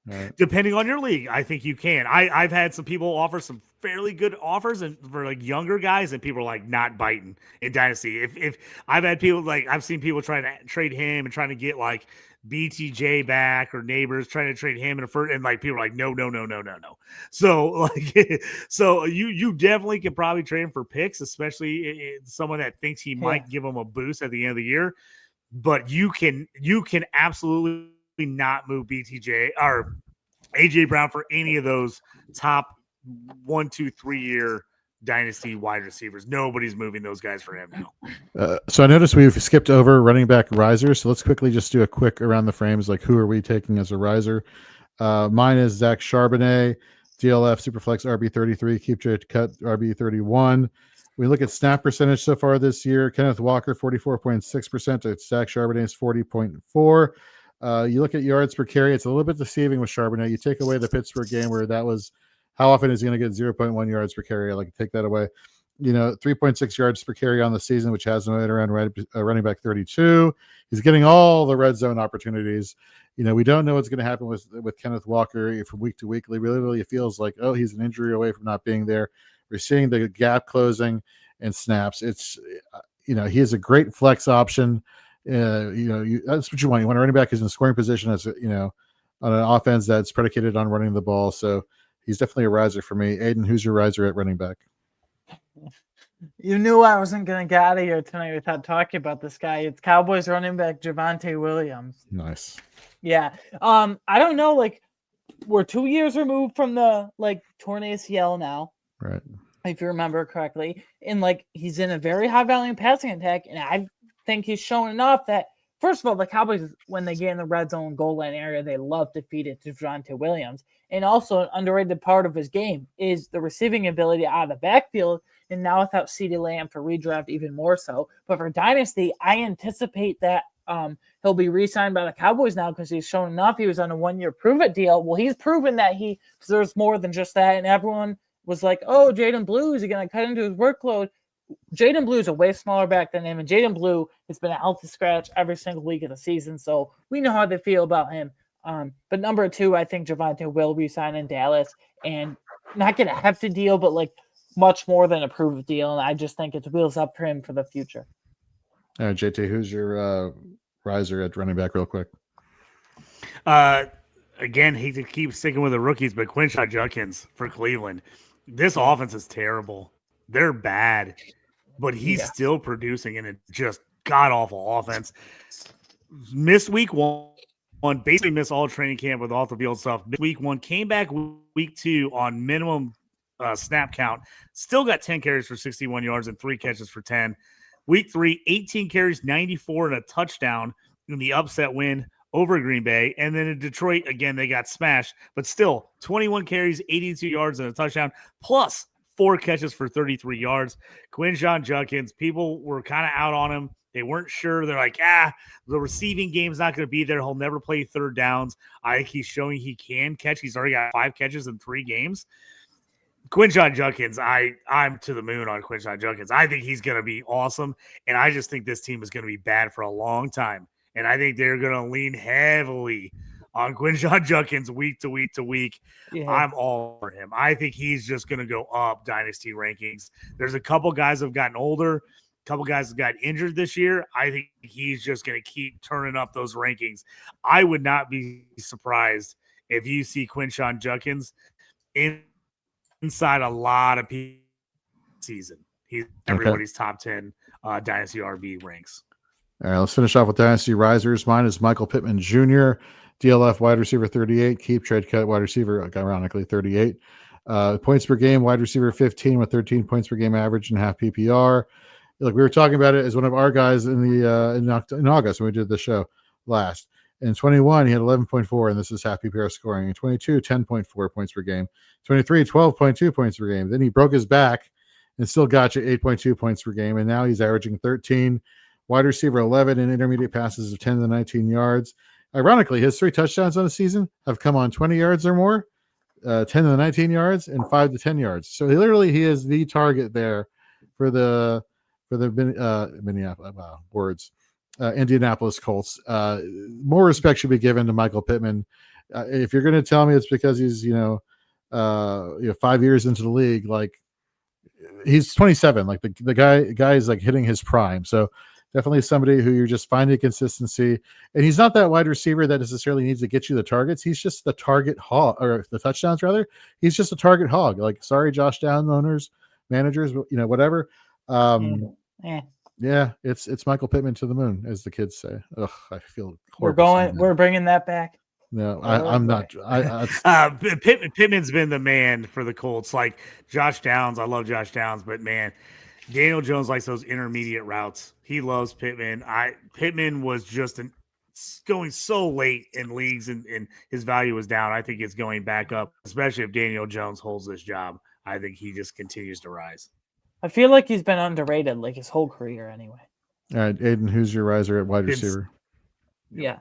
Speaker 1: Right.
Speaker 2: Depending on your league, I think you can. I've had some people offer some fairly good offers and for like younger guys, and people are like not biting in Dynasty. If I've had people I've seen people trying to trade him and trying to get like BTJ back or neighbors trying to trade him in a first, and like people are like no. So so you definitely can probably trade him for picks, especially someone that thinks he might give him a boost at the end of the year. But you can absolutely not move BTJ or AJ Brown for any of those top 1, 2, 3 year dynasty wide receivers. Nobody's moving those guys for him now.
Speaker 1: So I noticed we've skipped over running back risers. So let's quickly just do a quick around the frames. Like, who are we taking as a riser? Mine is Zach Charbonnet, DLF Superflex RB33, keep trade cut RB31. We look at snap percentage so far this year. Kenneth Walker 44.6%. It's Zach Charbonnet's 40.4%. You look at yards per carry, it's a little bit deceiving with Charbonnet. You take away the Pittsburgh game where that was, how often is he going to get 0.1 yards per carry? I like to take that away. 3.6 yards per carry on the season, which has him right around running back 32. He's getting all the red zone opportunities. We don't know what's going to happen with Kenneth Walker from week to week. It really feels like, oh, he's an injury away from not being there. We're seeing the gap closing and snaps. It's, he is a great flex option. That's what you want. You want a running back who's in scoring position as on an offense that's predicated on running the ball. So he's definitely a riser for me. Aidan, who's your riser at running back?
Speaker 3: You knew I wasn't going to get out of here tonight without talking about this guy. It's Cowboys running back Javonte Williams.
Speaker 1: Nice. Yeah.
Speaker 3: I don't know. We're 2 years removed from the torn ACL now.
Speaker 1: Right.
Speaker 3: If you remember correctly. And he's in a very high volume passing attack. And I think he's shown enough that, first of all, the Cowboys, when they get in the red zone goal line area, they love to feed it to Javonte Williams. And also an underrated part of his game is the receiving ability out of the backfield. And now without CeeDee Lamb for redraft, even more so. But for Dynasty, I anticipate that he'll be re-signed by the Cowboys now because he's shown enough. He was on a 1-year prove-it deal. Well, he's proven that he deserves more than just that. And everyone was like, oh, Jaden Blue, is he going to cut into his workload? Jaden Blue is a way smaller back than him, and Jaden Blue has been a healthy scratch every single week of the season, so we know how they feel about him. But number 2, I think Javonte will resign in Dallas and not get a hefty deal, but much more than a prove-it deal, and I just think it's wheels up for him for the future.
Speaker 1: All right, JT, who's your riser at running back real quick?
Speaker 2: Again, hate to keep sticking with the rookies, but Quinshon Judkins for Cleveland. This offense is terrible. They're bad, but he's still producing in a just god-awful offense. Missed week 1, basically missed all training camp with off the field stuff. Week 1, came back week 2 on minimum snap count. Still got 10 carries for 61 yards and 3 catches for 10. Week 3, 18 carries, 94 and a touchdown in the upset win over Green Bay. And then in Detroit, again, they got smashed, but still 21 carries, 82 yards and a touchdown, plus 4 catches for 33 yards. Quinshon Judkins, people were kind of out on him. They weren't sure. They're like, the receiving game's not going to be there. He'll never play third downs. I think he's showing he can catch. He's already got 5 catches in 3 games. Quinshon Judkins, I'm to the moon on Quinshon Judkins. I think he's going to be awesome, and I just think this team is going to be bad for a long time. And I think they're going to lean heavily on Quinshon Judkins week to week to week. Yeah. I'm all for him. I think he's just going to go up dynasty rankings. There's a couple guys who have gotten older, a couple guys who got injured this year. I think he's just going to keep turning up those rankings. I would not be surprised if you see Quinshon Judkins inside a lot of people season. He's everybody's top 10 dynasty RB ranks.
Speaker 1: All right, let's finish off with Dynasty Risers. Mine is Michael Pittman Jr., DLF wide receiver 38, keep trade cut wide receiver, ironically 38. Points per game, wide receiver 15 with 13 points per game average and half PPR. Look, we were talking about it as one of our guys in August when we did the show last. In 21, he had 11.4, and this is half PPR scoring. In 22, 10.4 points per game. 23, 12.2 points per game. Then he broke his back and still got you 8.2 points per game, and now he's averaging 13. Wide receiver 11 in intermediate passes of 10 to 19 yards. Ironically, his 3 touchdowns on the season have come on 20 yards or more, 10 to 19 yards, and 5 to 10 yards. So he is the target there for the Indianapolis Colts. More respect should be given to Michael Pittman. If you're going to tell me it's because he's 5 years into the league, like he's 27, like the guy is like hitting his prime. So definitely somebody who you're just finding consistency. And he's not that wide receiver that necessarily needs to get you the targets. He's just the target hog, or the touchdowns rather. He's just a target hog. Like, sorry, Josh Downs owners, managers, whatever. Yeah, it's Michael Pittman to the moon, as the kids say. Ugh, I feel horrible.
Speaker 3: We're bringing that back.
Speaker 1: No, I'm not.
Speaker 2: Pittman's been the man for the Colts. Like Josh Downs, I love Josh Downs, but man, Daniel Jones likes those intermediate routes. He loves Pittman. Pittman was just going so late in leagues, and his value was down. I think it's going back up, especially if Daniel Jones holds this job. I think he just continues to rise.
Speaker 3: I feel like he's been underrated like his whole career anyway.
Speaker 1: All right, Aiden, who's your riser at wide receiver?
Speaker 3: Yeah.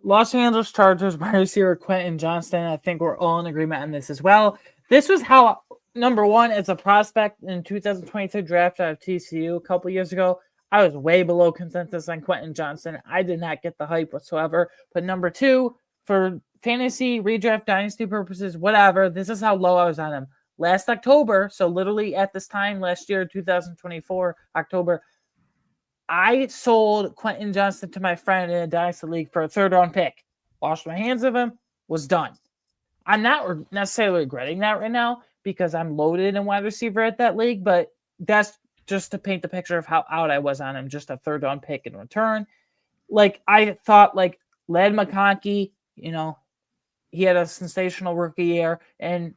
Speaker 3: Los Angeles Chargers wide receiver Quentin Johnston. I think we're all in agreement on this as well. This was how, number one, as a prospect in 2022 draft out of TCU a couple years ago, I was way below consensus on Quentin Johnston. I did not get the hype whatsoever. But number two, for fantasy, redraft, dynasty purposes, whatever, this is how low I was on him. Last October, so literally at this time last year, 2024, October, I sold Quentin Johnston to my friend in a dynasty league for a 3rd-round pick. Washed my hands of him, was done. I'm not necessarily regretting that right now because I'm loaded in wide receiver at that league, but that's just to paint the picture of how out I was on him, just a 3rd-round pick in return. Like, I thought, like, Ladd McConkey, he had a sensational rookie year, and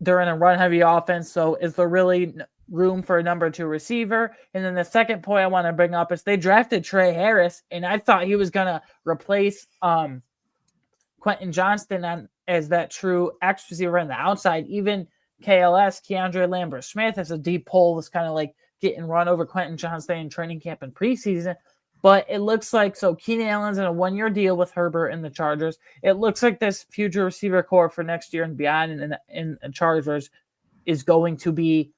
Speaker 3: they're in a run-heavy offense, so is there really room for a number 2 receiver? And then the second point I want to bring up is they drafted Trey Harris, and I thought he was going to replace Quentin Johnston as that true X receiver on the outside. Even KLS, Keandre Lambert-Smith, as a deep pull, was kind of like getting run over Quentin Johnston in training camp and preseason. But it looks like, so Keenan Allen's in a 1-year deal with Herbert and the Chargers. It looks like this future receiver core for next year and beyond in the Chargers is going to be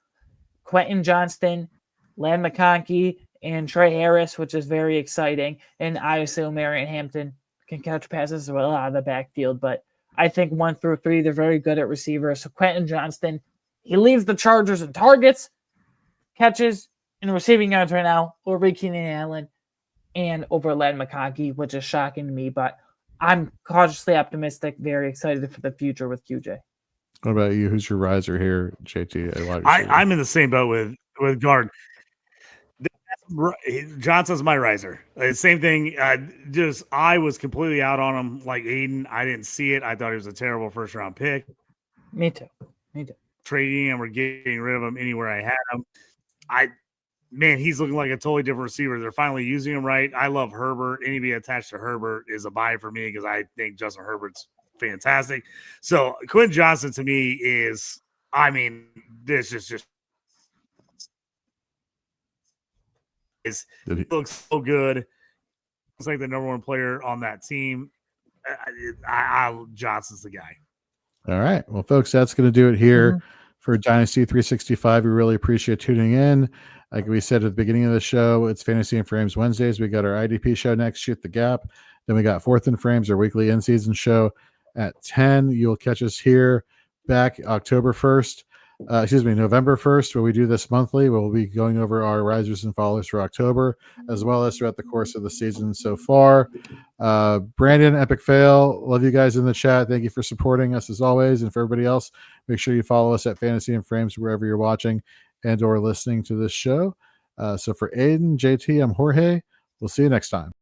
Speaker 3: Quentin Johnston, Ladd McConkey, and Trey Harris, which is very exciting. And I assume Marion Hampton can catch passes well out of the backfield. But I think 1 through 3, they're very good at receivers. So Quentin Johnston, he leads the Chargers in targets, catches, and receiving yards right now over Keenan Allen and over Ladd McConkey, which is shocking to me. But I'm cautiously optimistic, very excited for the future with QJ.
Speaker 1: What about you? Who's your riser here, JT?
Speaker 2: I'm in the same boat with guard. Johnson's my riser. Same thing. I was completely out on him like Aiden. I didn't see it. I thought he was a terrible 1st-round pick.
Speaker 3: Me too.
Speaker 2: Trading him or getting rid of him anywhere I had him. Man, he's looking like a totally different receiver. They're finally using him right. I love Herbert. Anybody attached to Herbert is a buy for me because I think Justin Herbert's fantastic. So Quentin Johnston to me is, this is just looks so good. Looks like the number 1 player on that team. Johnson's the guy.
Speaker 1: All right. Well, folks, that's going to do it here for Dynasty 365. We really appreciate tuning in. Like we said at the beginning of the show, it's Fantasy and Frames Wednesdays. We got our IDP show next, Shoot the Gap. Then we got 4th and Frames, our weekly in-season show at 10. You'll catch us here back November 1st, where we do this monthly. We'll be going over our risers and fallers for October, as well as throughout the course of the season so far. Brandon, Epic Fail, love you guys in the chat. Thank you for supporting us as always. And for everybody else, make sure you follow us at Fantasy and Frames wherever you're watching and or listening to this show. So for Aiden, JT, I'm Jorge. We'll see you next time.